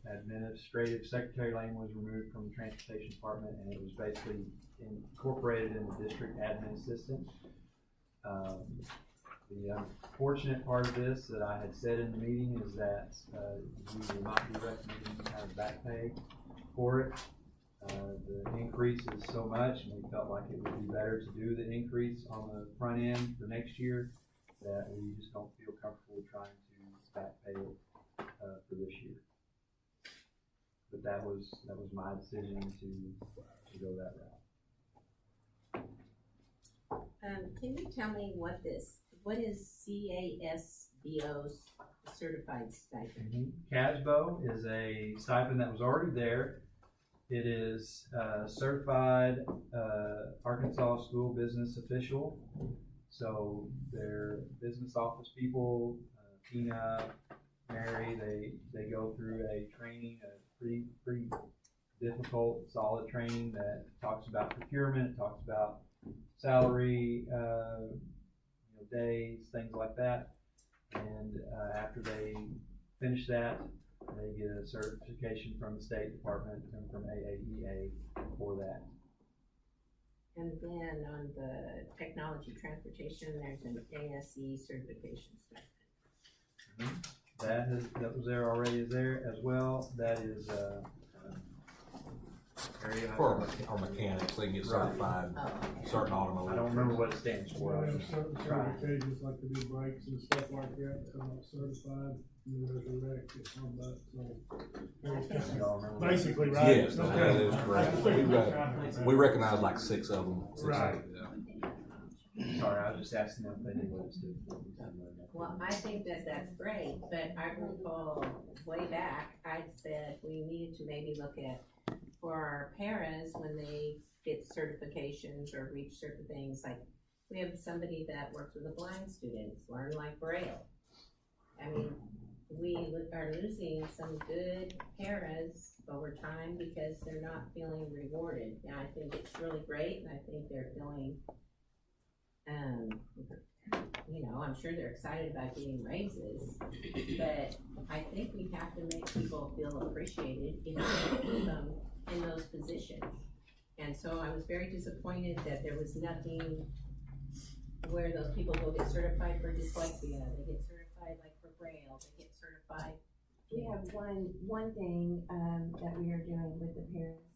Administrative secretary lane was removed from the transportation department, and it was basically incorporated in the district admin assistant. The unfortunate part of this that I had said in the meeting is that we will not be recommending kind of back pay for it. The increase is so much, and we felt like it would be better to do the increase on the front end for next year, that we just don't feel comfortable trying to back pay it for this year. But that was my decision to go that route. Can you tell me what is CASBO's certified stipend? CASBO is a stipend that was already there. It is certified Arkansas School Business Official. So they're business office people, Tina, Mary, they go through a training, a pretty difficult, solid training that talks about procurement, talks about salary, days, things like that. And after they finish that, they get a certification from the State Department and from AAEA for that. And then on the technology transportation, there's an ASE certification stipend. That was there already, is there as well. That is area for our mechanics, they can get certified, certain automobiles. I don't remember what it stands for. There's certain certifications like to do brakes and stuff like that, so I'm not certified. And then there's a rec that's on that, so. Basically, right? Yes, that is correct. We recognize like 6 of them. Right. Sorry, I was just asking them if they knew what it stood for. Well, I think that that's great, but I recall way back, I said we needed to maybe look at, for our paras, when they get certifications or reach certain things, like we have somebody that works with the blind students, learn like Braille. I mean, are losing some good paras over time because they're not feeling rewarded. Now, I think it's really great, and I think they're feeling, I'm sure they're excited about getting raises, but I think we have to make people feel appreciated if we put them in those positions. And so I was very disappointed that there was nothing where those people go get certified for dyslexia, they get certified like for Braille, they get certified. We have one thing, that we are doing with the parents,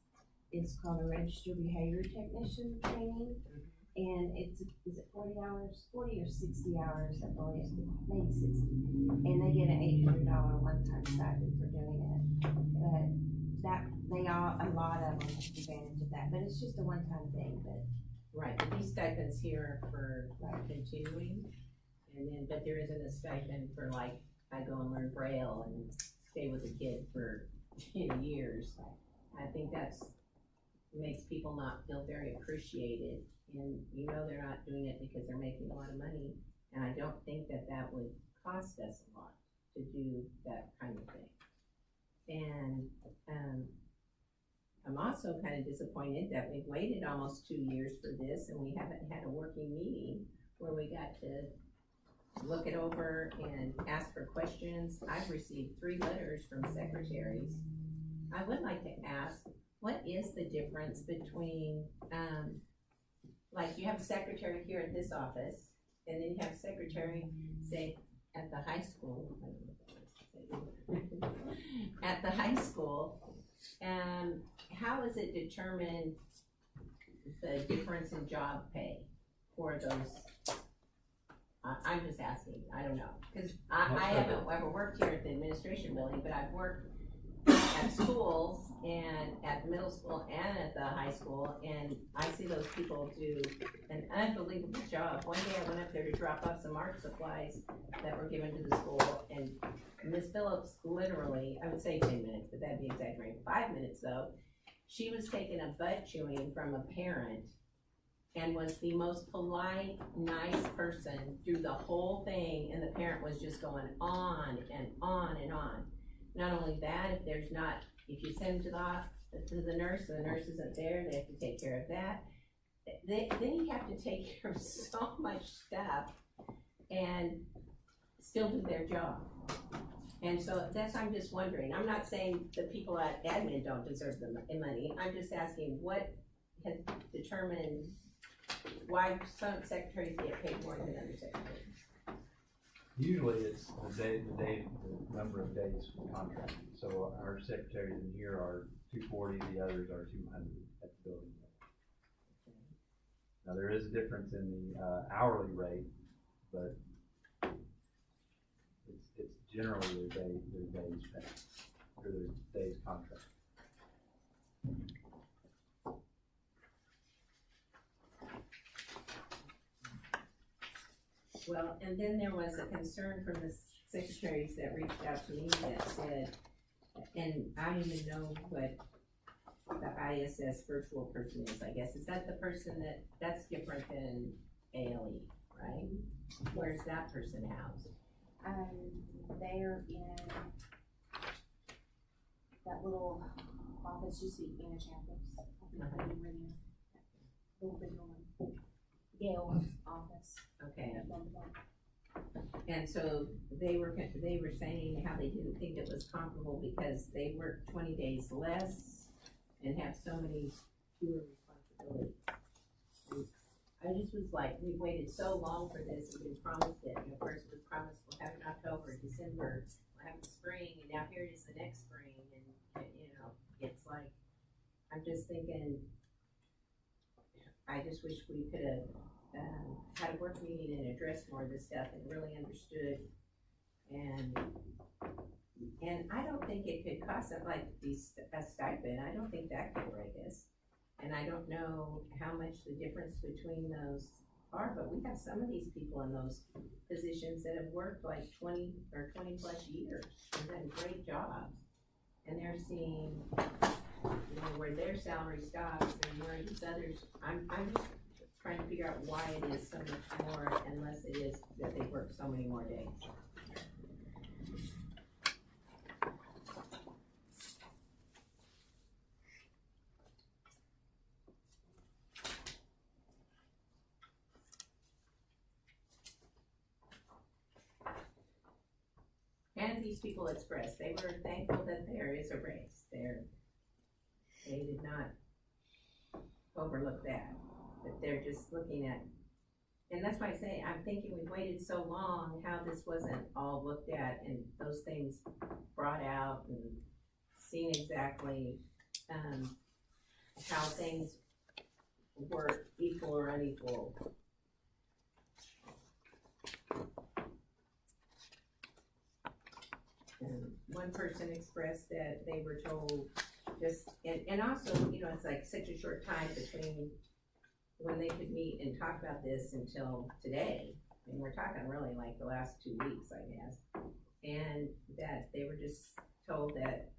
it's called a registered behavior technician training. And is it 40 hours, 40 or 60 hours, I believe, maybe 60. And they get an $800 one-time stipend for doing it. But a lot of them take advantage of that, but it's just a one-time thing, but. Right, but these stipends here are for continuing, but there isn't a stipend for like, I go and learn Braille and stay with a kid for 10 years. I think makes people not feel very appreciated, and they're not doing it because they're making a lot of money, and I don't think that would cost us a lot to do that kind of thing. And I'm also kind of disappointed that we've waited almost 2 years for this, and we haven't had a working meeting where we got to look it over and ask for questions. I've received 3 letters from secretaries. I would like to ask, what is the difference between, like you have a secretary here at this office, and then you have a secretary, say, at the high school, at the high school, and how is it determined the difference in job pay for those? I'm just asking, I don't know, because I haven't ever worked here at the administration building, but I've worked at schools and at the middle school and at the high school, and I see those people do an unbelievable job. One day I went up there to drop off some art supplies that were given to the school, and Ms. Phillips literally, I would say 10 minutes, but that'd be exaggerating, 5 minutes though, she was taking a butt chewing from a parent and was the most polite, nice person through the whole thing, and the parent was just going on and on and on. Not only that, if you send them to the nurse and the nurse isn't there, they have to take care of that. Then you have to take care of so much stuff and still do their job. And so I'm just wondering, I'm not saying the people at admin don't deserve the money, I'm just asking what has determined why some secretaries get paid more than other secretaries. Usually it's the number of days contracted. So our secretaries in here are 240, the others are 200 at the building. Now there is a difference in the hourly rate, but it's generally their days pay, or their days contract. Well, and then there was a concern from the secretaries that reached out to me that said, and I don't even know what the ISS virtual person is, I guess. Is that the person that's different than ALE, right? Where's that person housed? They're in that little office you see in a campus. Little bit on Gail's office. Okay. And so they were saying how they didn't think it was comparable because they work 20 days less and have so many fewer responsibilities. And I just was like, we waited so long for this, and we promised it, and of course we promised we'll have it in October, December, we'll have it in spring, and now here it is the next spring, and it's like, I'm just thinking, I just wish we could have had a work meeting and addressed more of this stuff and really understood. And I don't think it could cost them like a stipend. I don't think that could break us. And I don't know how much the difference between those are, but we have some of these people in those positions that have worked like 20 or 20 plus years and done great jobs. And they're seeing, where their salary stops and where these others, I'm just trying to figure out why it is so much more unless it is that they work so many more days. these people expressed, they were thankful that there is a raise there. They did not overlook that, but they're just looking at, and that's why I say, I'm thinking we've waited so long, how this wasn't all looked at and those things brought out and seen exactly, how things were equal or unequal. One person expressed that they were told just, and also, you know, it's like such a short time between when they could meet and talk about this until today. And we're talking really like the last 2 weeks, I guess. And that they were just told that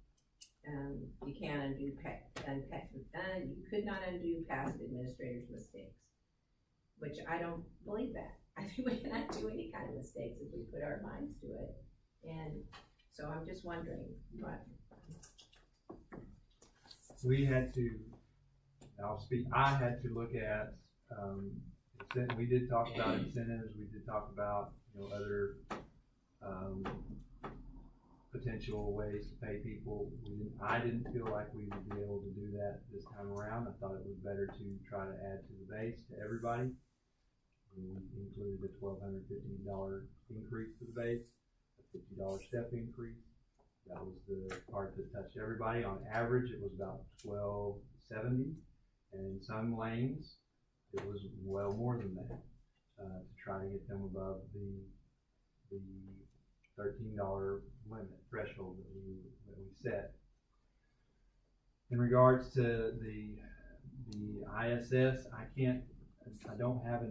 you can't undo, you could not undo past administrators' mistakes, which I don't believe that. I think we cannot do any kind of mistakes if we put our minds to it. And so I'm just wondering what. We had to, I had to look at, we did talk about incentives, we did talk about, you know, other, potential ways to pay people. I didn't feel like we would be able to do that this time around. I thought it was better to try to add to the base to everybody. We included a $1,250 increase to the base, a $50 step increase. That was the part that touched everybody. On average, it was about $1,270, and in some lanes, it was well more than that, to try to get them above the $13 limit threshold that we set. In regards to the ISS, I don't have a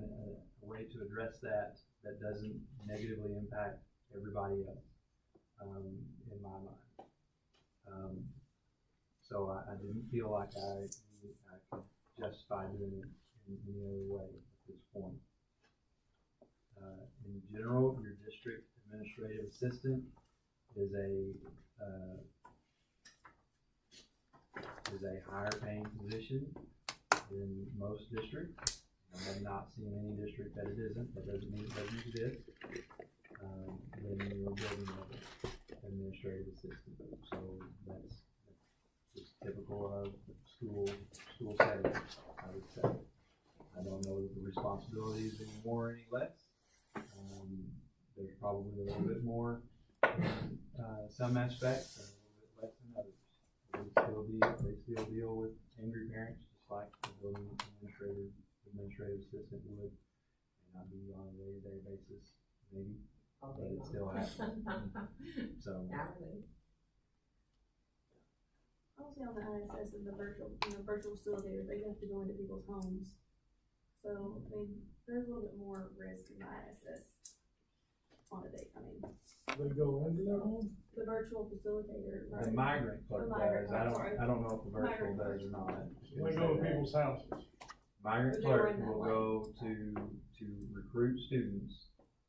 way to address that doesn't negatively impact everybody else, in my mind. So I didn't feel like I could justify doing it in any other way at this point. In general, your district administrative assistant is a higher paying position in most districts. I have not seen any district that it isn't. That doesn't mean it doesn't exist. Then you're building level administrative assistant. So that's just typical of school settings, I would say. I don't know that the responsibilities any more or any less. There's probably a little bit more in some aspects and a little bit less than others. They still deal with angry parents just like the building administrative assistant would. May not be on a day-to-day basis, maybe, but it still happens. So. Also on the ISS and the virtual facilitator, they have to go into people's homes. So, I mean, there's a little bit more risk in the ISS on a day. I mean, They go into their home? the virtual facilitator, right? The migrant clerk The migrant does. clerk, I don't know if the virtual Migrant does or not. They go to people's houses. Migrant But they were clerk in that will way. go to recruit students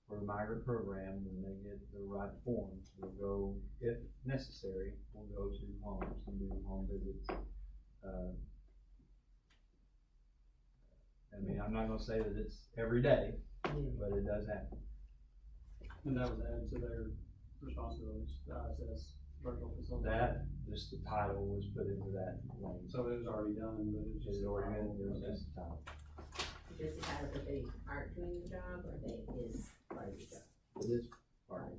for the migrant program. When they get the right forms, we'll go, if necessary, we'll go to homes and do home visits. I mean, I'm not gonna say that it's every day, but it does happen. And that was added to their responsibilities, the ISS virtual facility. That, just the title was put into that lane. So it was already done, but it's just. It's already been, it was just the title. Just the fact that they aren't doing the job, or they is part of the job? It is part of it.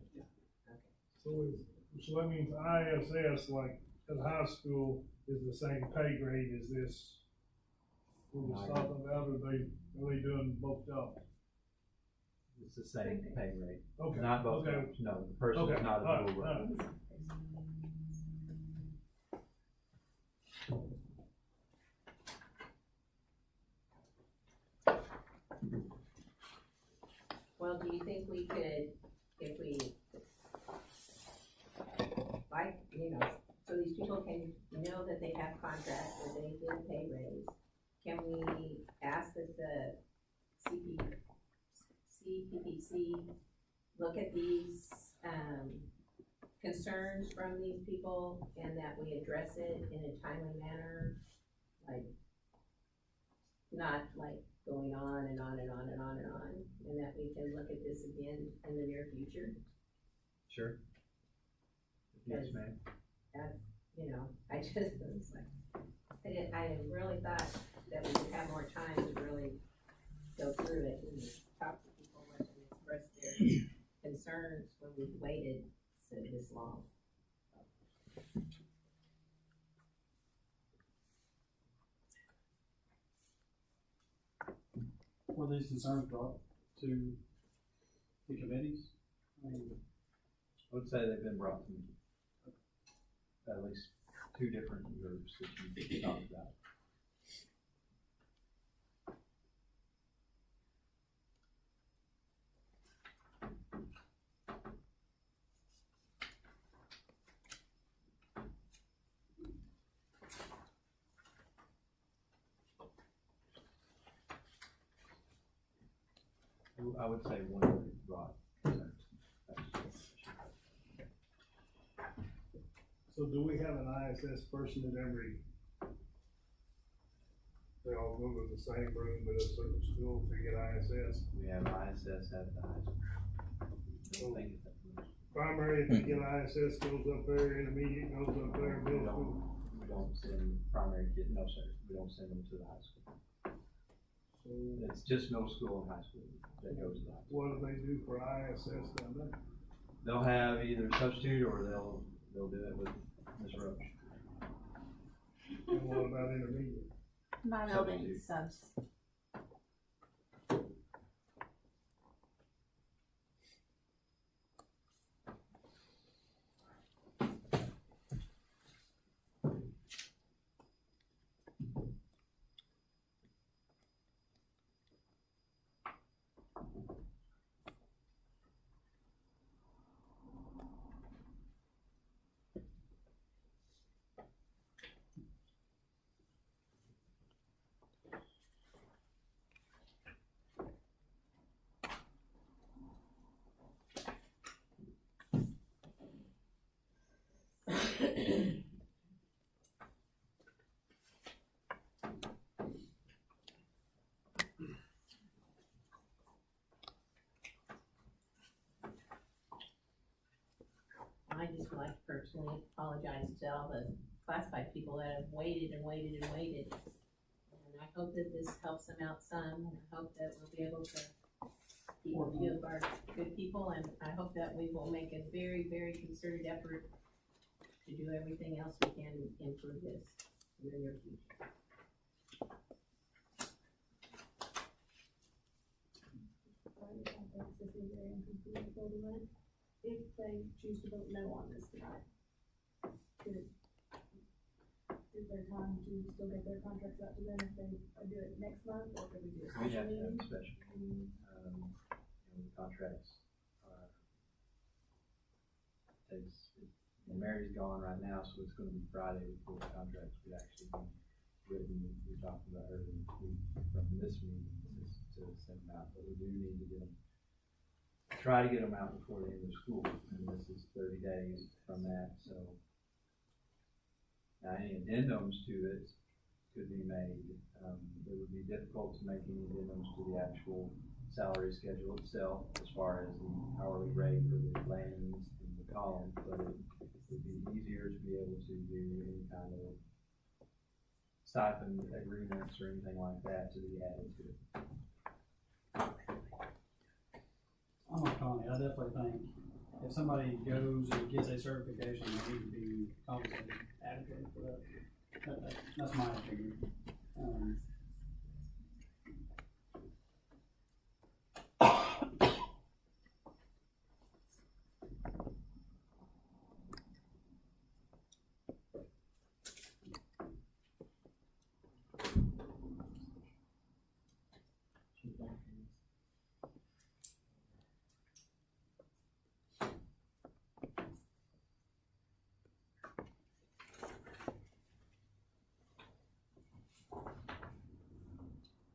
So that means ISS, like at high school, is the same pay grade as this. We're just talking about, are they doing both jobs? It's the same pay rate. Okay. Not both, Okay. jobs. No, the person Okay. is not All a dual right. role. Well, do you think we could, if we, like, you know, so these people can know that they have contracts, that they get a pay raise, can we ask that the CPPC look at these, concerns from these people and that we address it in a timely manner? Like, not like going on and on and on and on and on, and that we can look at this again in the near future? Sure. Yes, Because ma'am. that's, you know, I just was like, I really thought that we would have more time to really go through it and talk to people and express their concerns when we've waited so this long. Were these concerns brought to the committees? I mean, I would say they've been brought to me. At least two different groups that you talked about. I would say one group brought concerns. So do we have an ISS person in every, they all go to the same room at a certain school to get ISS? We have ISS at the high school. I think it's at the Primary, if they get ISS, goes up there, intermediate goes up there, middle school. We don't send primary kids, no sir, we don't send them to the high school. So It's just middle school and high school that goes to the high school. what do they do for ISS down there? They'll have either a substitute or they'll do it with Ms. Roach. And what about intermediate? My building subs. I just would like to personally apologize to all the classified people that have waited and waited and waited. And I hope that this helps them out some, and I hope that we'll be able to keep a few of our good people, and I hope that we will make a very, very concerted effort to do everything else we can to improve this in the near future. If they choose to vote no on this tonight, is there time to still get their contracts out to them if they do it next month, or could we do a We special have to have meeting? a special meeting, contracts, Mary's gone right now, so it's gonna be Friday before the contracts could actually be written. We're talking about her from this meeting to send them out, but we do need to get them, try to get them out before the end of school, and this is 30 days from that, so. Now, any addendums to it could be made. It would be difficult to make any addendums to the actual salary schedule itself, as far as the hourly rate for the lanes and the columns, but it would be easier to be able to do any kind of stipend agreements or anything like that to be added to it. I'm like Connie, I definitely think if somebody goes and gets a certification, they need to be compensated adequately for that. That's my opinion.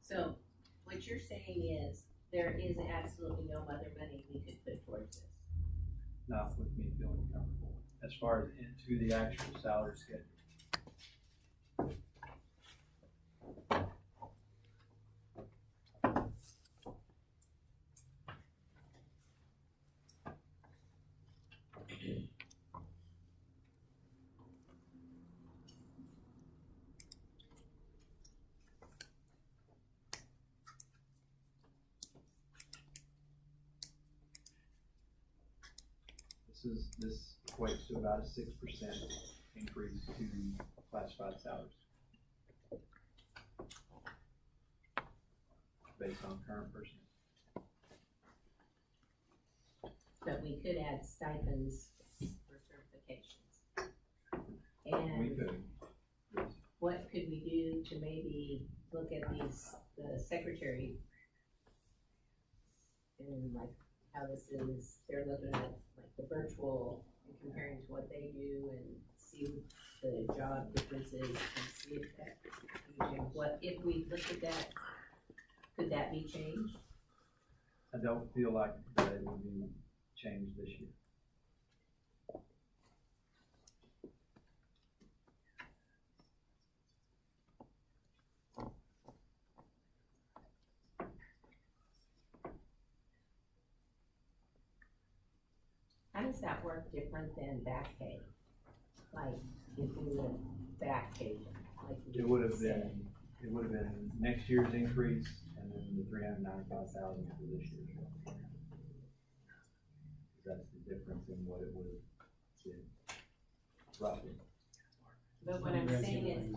So, what you're saying is, there is absolutely no other money we could put towards this? Not with me feeling comfortable, as far as into the actual salary schedule. this equates to about a 6% increase to classified salaries. Based on current personnel. But we could add stipends for certifications. We And could. what could we do to maybe look at the secretary? And like how this is, they're looking at like the virtual and comparing to what they do and see the job differences and see if that, what, if we look at that, could that be changed? I don't feel like that it will be changed this year. How does that work different than back pay? Like, if we would back pay them, like we It would have said. been next year's increase and then the 395,000 for this year's. That's the difference in what it would have been. Roughly. But what I'm saying is,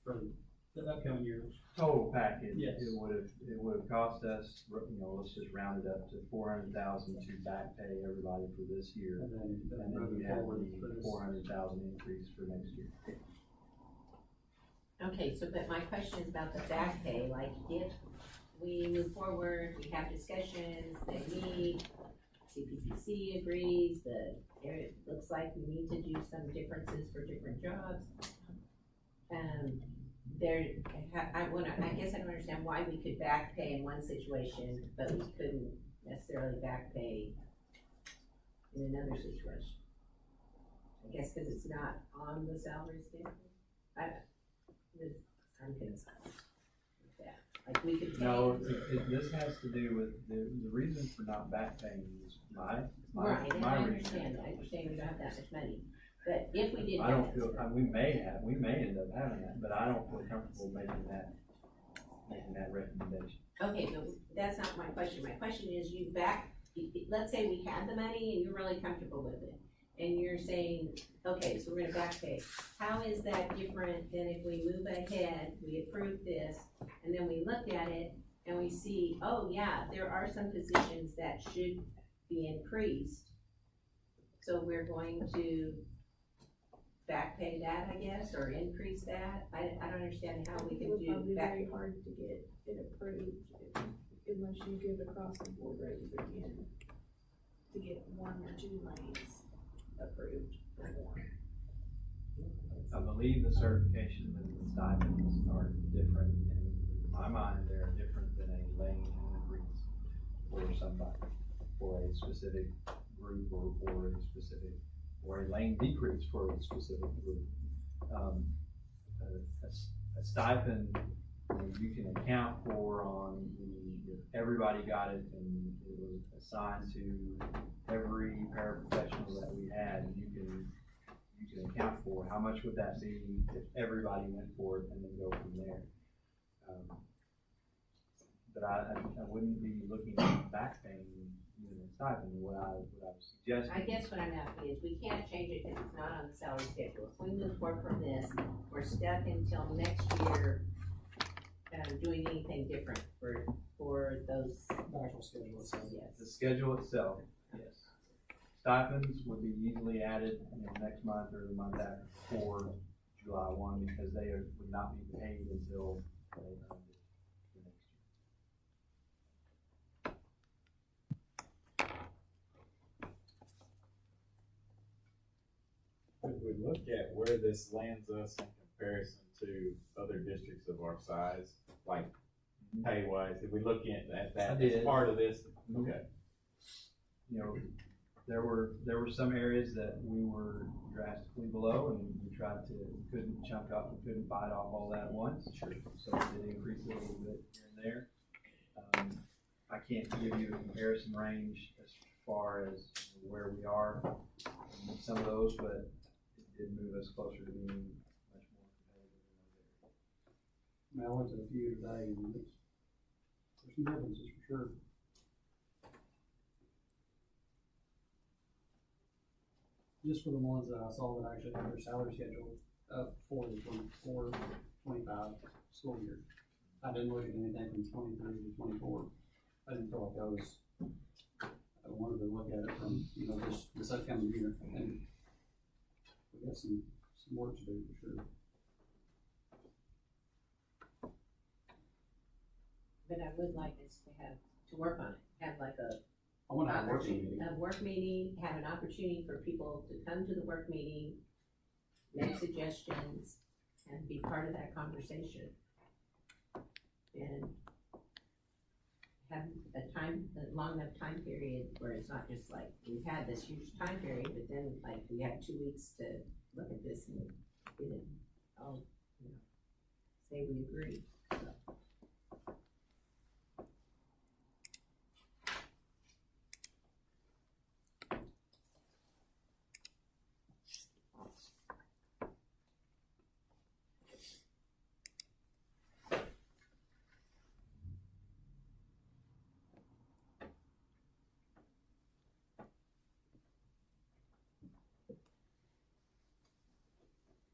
For the upcoming years. Total package, Yes. it would have cost us, let's just round it up to 400,000 to back pay everybody for this year. And then And then moving we have forward for the this. 400,000 increase for next year. okay, so but my question is about the back pay, like if we move forward, we have discussions, they meet, CPPC agrees that it looks like we need to do some differences for different jobs. I guess I don't understand why we could back pay in one situation, but we couldn't necessarily back pay in another situation. I guess because it's not on the salary schedule. I'm concerned with that. Like we could pay. No, this has to do with the reason for not back paying is Right, and my I reason. understand we don't have that much money, but if we did I have don't feel, we may end up having that, but I don't feel comfortable making that recommendation. okay, but that's not my question. My question is let's say we had the money and you're really comfortable with it. And you're saying, okay, so we're gonna back pay. How is that different than if we move ahead, we approve this, and then we look at it and we see, oh yeah, there are some positions that should be increased. So we're going to back pay that, I guess, or increase that? I don't understand how we It can would do probably be back. very hard to get it approved unless you give across the board raises again to get 1 or 2 lanes approved or more. I believe the certification and the stipends are different. In my mind, they're different than a lane increase for somebody, for a specific group or a lane decrease for a specific group. A stipend, you can account for on everybody got it and it was assigned to every paraprofessional that we had, and you can account for how much would that be if everybody went for it and then go from there. But I wouldn't be looking at back paying the stipend. What I was suggesting. I guess what I'm asking is, we can't change it because it's not on the salary schedule. If we move forward from this, we're stuck until next year, doing anything different for those. The actual schedule itself. Yes. The schedule itself, yes. Stipends would be easily added next month or the month after for July 1 because they would not be paid until the next year. If we look at where this lands us in comparison to other districts of our size, like pay wise, if we look at that as part of this, okay. There were some areas that we were drastically below, and we couldn't chunk up and couldn't bite off all that at once. Sure. So we did increase it a little bit here and there. I can't give you a comparison range as far as where we are in some of those, but it did move us closer to being much more competitive in those areas. I mean, I went to a few today and there's some differences for sure. just for the ones that I saw that actually have their salary schedule up for the 24-25 school year. I didn't look at anything from 23 to 24. I didn't feel like I wanted to look at it from, this upcoming year, and we got some work to do for sure. But I would like us to work on it, have like I want to have a work meeting. a work meeting, have an opportunity for people to come to the work meeting, make suggestions, and be part of that conversation. And have a long enough time period where it's not just like, we've had this huge time period, but then like we have 2 weeks to look at this and get it all, say we agree, so.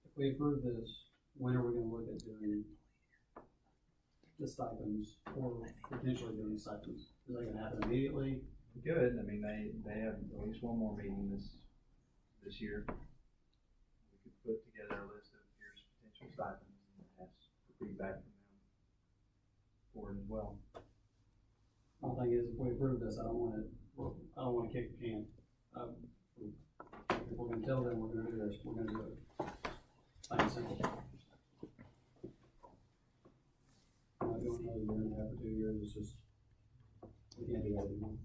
If we approve this, when are we gonna look at doing the stipends or potentially doing stipends? Is that gonna happen immediately? Good, I mean, they have at least one more meeting this year. We could put together a list of here's potential stipends and ask for feedback from them for it as well. My thing is, if we approve this, I don't wanna kick the can. If we're gonna tell them we're gonna do this, we're gonna do it. Plain and simple. I'm not doing another year and a half or 2 years, it's just, we can't do that anymore.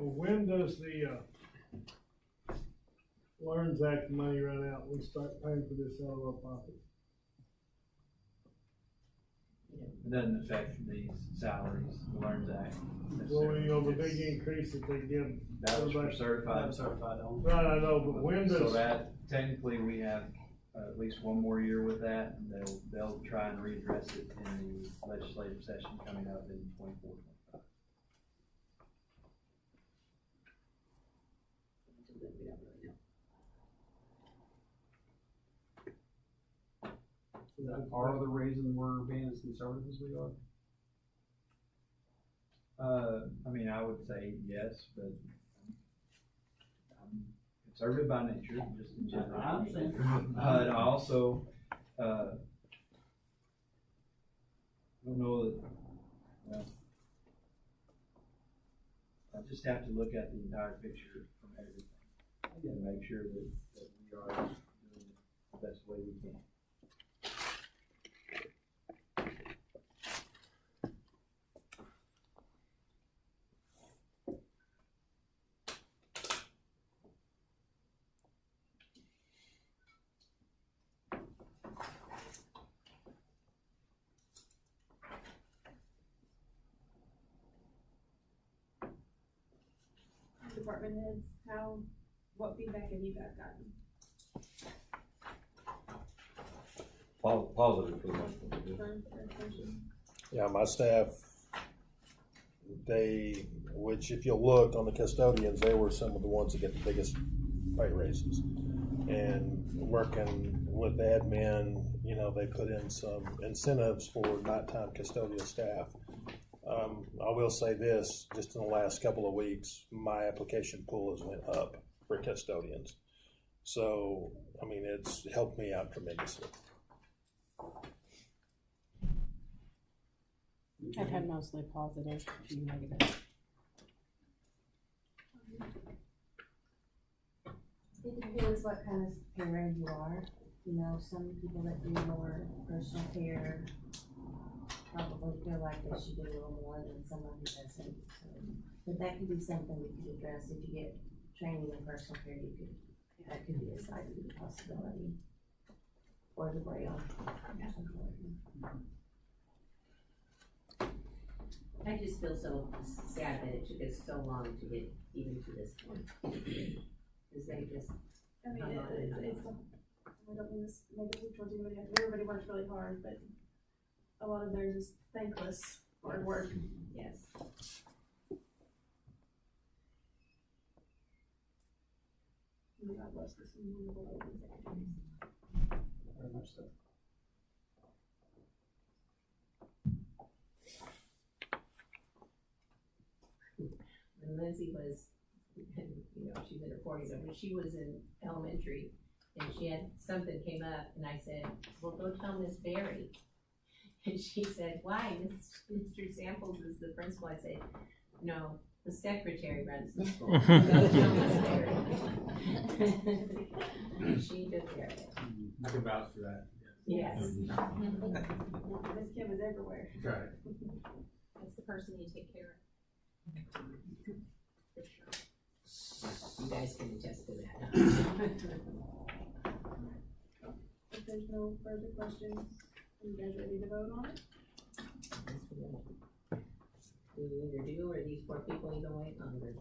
Well, when does the, Learns Act money run out? We start paying for this out of our pocket? It doesn't affect these salaries, the Learns Act. Well, the big increase that they give. That was for certified. Right, I know, but when does? So that, technically, we have at least one more year with that, and they'll try and readdress it in the legislative session coming up in 24-25. Is that part of the reason we're being as conservative as we are? I mean, I would say yes, but I'm conservative by nature, just in general. I understand. But I also, don't know that, well, I just have to look at the entire picture from everything and make sure that we are doing it the best way we can. Department heads, what feedback have you guys gotten? Positive for the most part. Yeah, my staff, which if you'll look on the custodians, they were some of the ones that get the biggest pay raises. And working with admin, they put in some incentives for nighttime custodial staff. I will say this, just in the last couple of weeks, my application pool has went up for custodians. So, I mean, it's helped me out tremendously. I've had mostly positive, a few negative. It depends what kind of carer you are. Some people that do more personal care probably feel like they should do a little more than someone who doesn't, so. But that could be something we could address if you get training in personal care, that could be a side of the possibility. Or the braille. I just feel so sad that it took us so long to get even to this point. Cause they just. I mean, it's, I don't mean this negative towards anybody, everybody works really hard, but a lot of theirs is thankless hard work. Yes. And God bless us and wonderful secretaries. Very much so. When Lindsay was, she's in her forties, when she was in elementary, and she had, something came up, and I said, well, go tell Miss Berry. And she said, why? Mr. Samples is the principal. I said, no, the secretary runs the school. Go tell Miss Berry. She took care of it. I can vouch for that. Yes. This kid was everywhere. Right. That's the person you take care of. For sure. You guys can attest to that. If there's no further questions, are you guys ready to vote on it? Do you either do, or these poor people even wait longer?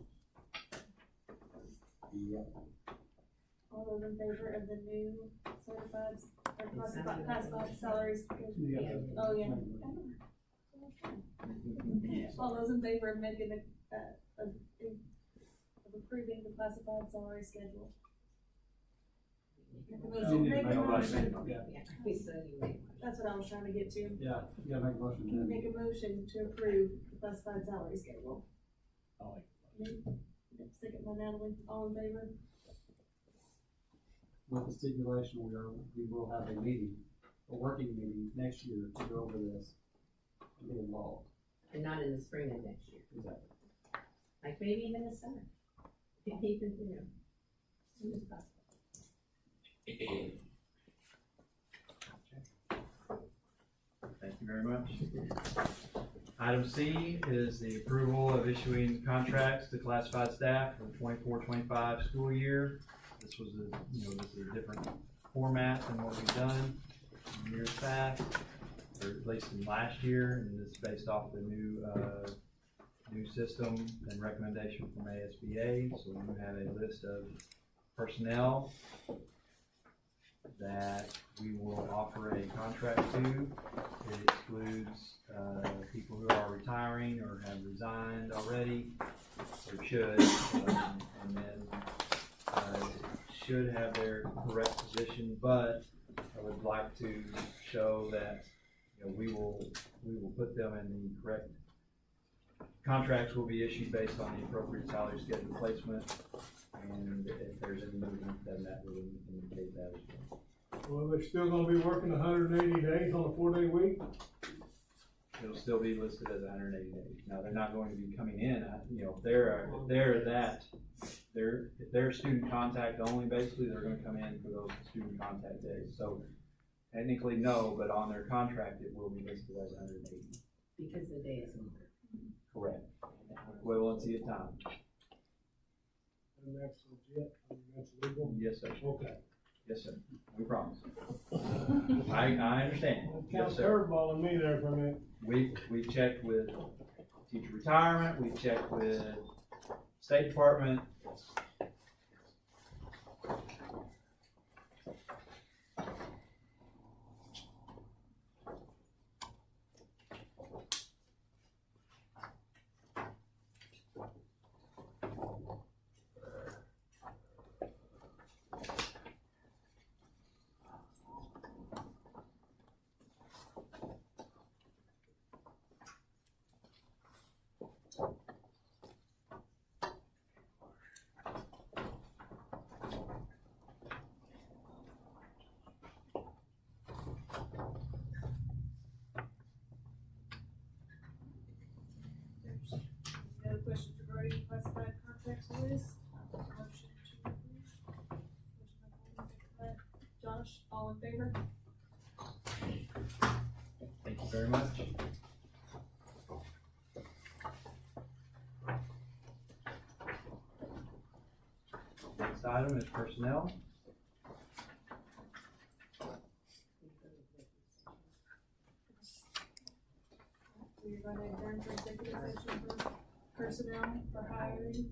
Yep. All those in favor of the new certified, or classified salaries? Yeah. Oh, yeah. All those in favor of making the, of approving the classified salary schedule? Make a motion, make a motion. Yeah, That's what I was trying to get to. yeah, you gotta make a motion. Can you make a motion to approve the classified salary schedule? Second by Natalie, all in favor? With the stipulation, we will have a meeting, a working meeting next year to go over this and be involved. And not in the spring of next year, Exactly. like maybe even the summer. Even, as soon as possible. Thank you very much. Item C is the approval of issuing contracts to classified staff for the 24-25 school year. This was this is a different format than what we've done in years past, or at least in last year, and it's based off the new system and recommendation from ASBA. So you have a list of personnel that we will offer a contract to. It excludes people who are retiring or have resigned already, or should, and then should have their correct position. But I would like to show that we will put them in the correct. Contracts will be issued based on the appropriate salary schedule placement, and if there's any movement, then that will indicate that as well. Well, they're still gonna be working 180 days on a 4-day week? It'll still be listed as 180 days. Now, they're not going to be coming in, if they're student contact only, basically, they're gonna come in for those student contact days. So technically, no, but on their contract, it will be listed as 180. Because the day is longer. Correct. Equivalency of time. And that's legit, I mean, that's legal? Yes, sir. Okay. Yes, sir. We promise. I understand. Kind Yes, of sir. curveballing me there for a minute. We've checked with teacher retirement, we've checked with State Department. Any other questions regarding classified contracts list? Motion to approve. Motion by Josh, all in favor? Thank you. you very much. Next item is personnel. We're gonna adjourn for executive session for personnel, for hiring.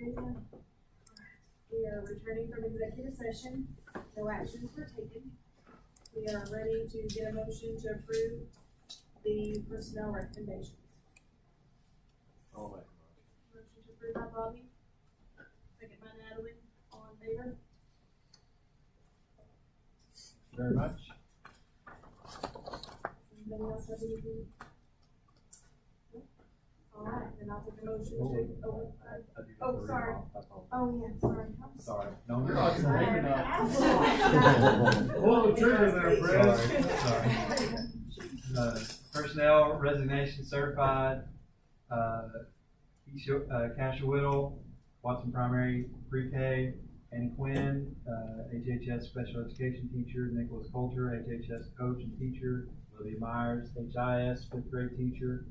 We are returning from executive session. No actions were taken. We are ready to get a motion to approve the personnel recommendations. Motion to approve by Bobby. Second by Natalie. All in favor? Very much. Anybody else have anything? No? All right, then I'll take a motion to, oh, sorry. Oh, yeah, sorry. Sorry. No, you're not. Sorry. Pull the trigger there, Brad. Sorry. Personnel resignation certified, Cassia Whittle, Watson Primary Pre-K, Annie Quinn, HHS Special Education Teacher, Nicholas Coulter, HHS Coach and Teacher, Olivia Myers, HIS Fifth Grade Teacher,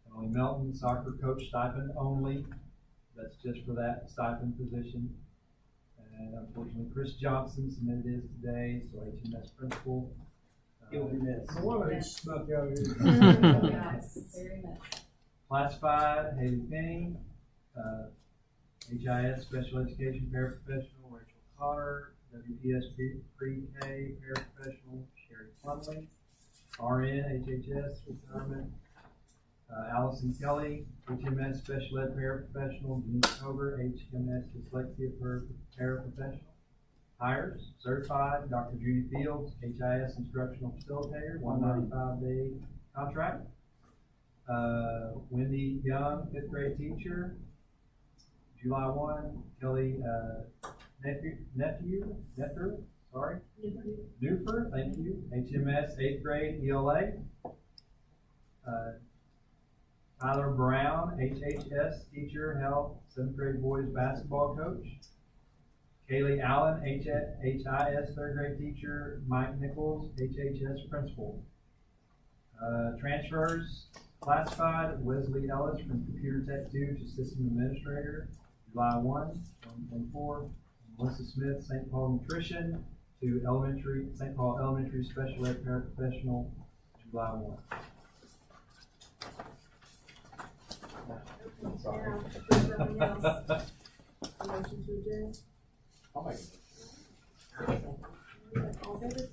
Emily Melton, Soccer Coach Stipend only. That's just for that stipend position. And unfortunately, Chris Johnson submitted his today, so HMS Principal. He'll be missed. No wonder he snuck out of here. Yes, very much. Classified, Haley Penny, HIS Special Education Paraprofessional, Rachel Cotter, WPS Pre-K Paraprofessional, Sherry Plumley, RN, HHS Retirement, Allison Kelly, HMS Special Ed Paraprofessional, Denise Cover, HMS Dyslexia Paraprofessional. Hires, certified, Dr. Judy Fields, HIS Instructional Facilitator, 195-day contract. Wendy Young, fifth grade teacher, July 1. Kelly Newfer, thank you, HMS 8th grade ELA. Tyler Brown, HHS teacher, health, 7th grade boys basketball coach. Kaylee Allen, HIS 3rd grade teacher, Mike Nichols, HHS principal. Transfers, classified, Wesley Ellis from Computer Tech 2 to System Administrator, July 1, 2024. Melissa Smith, St. Paul Nutrition to St. Paul Elementary Special Ed Paraprofessional, July 1. Now, for everyone else, a motion to adjourn. I'll make it. All in favor?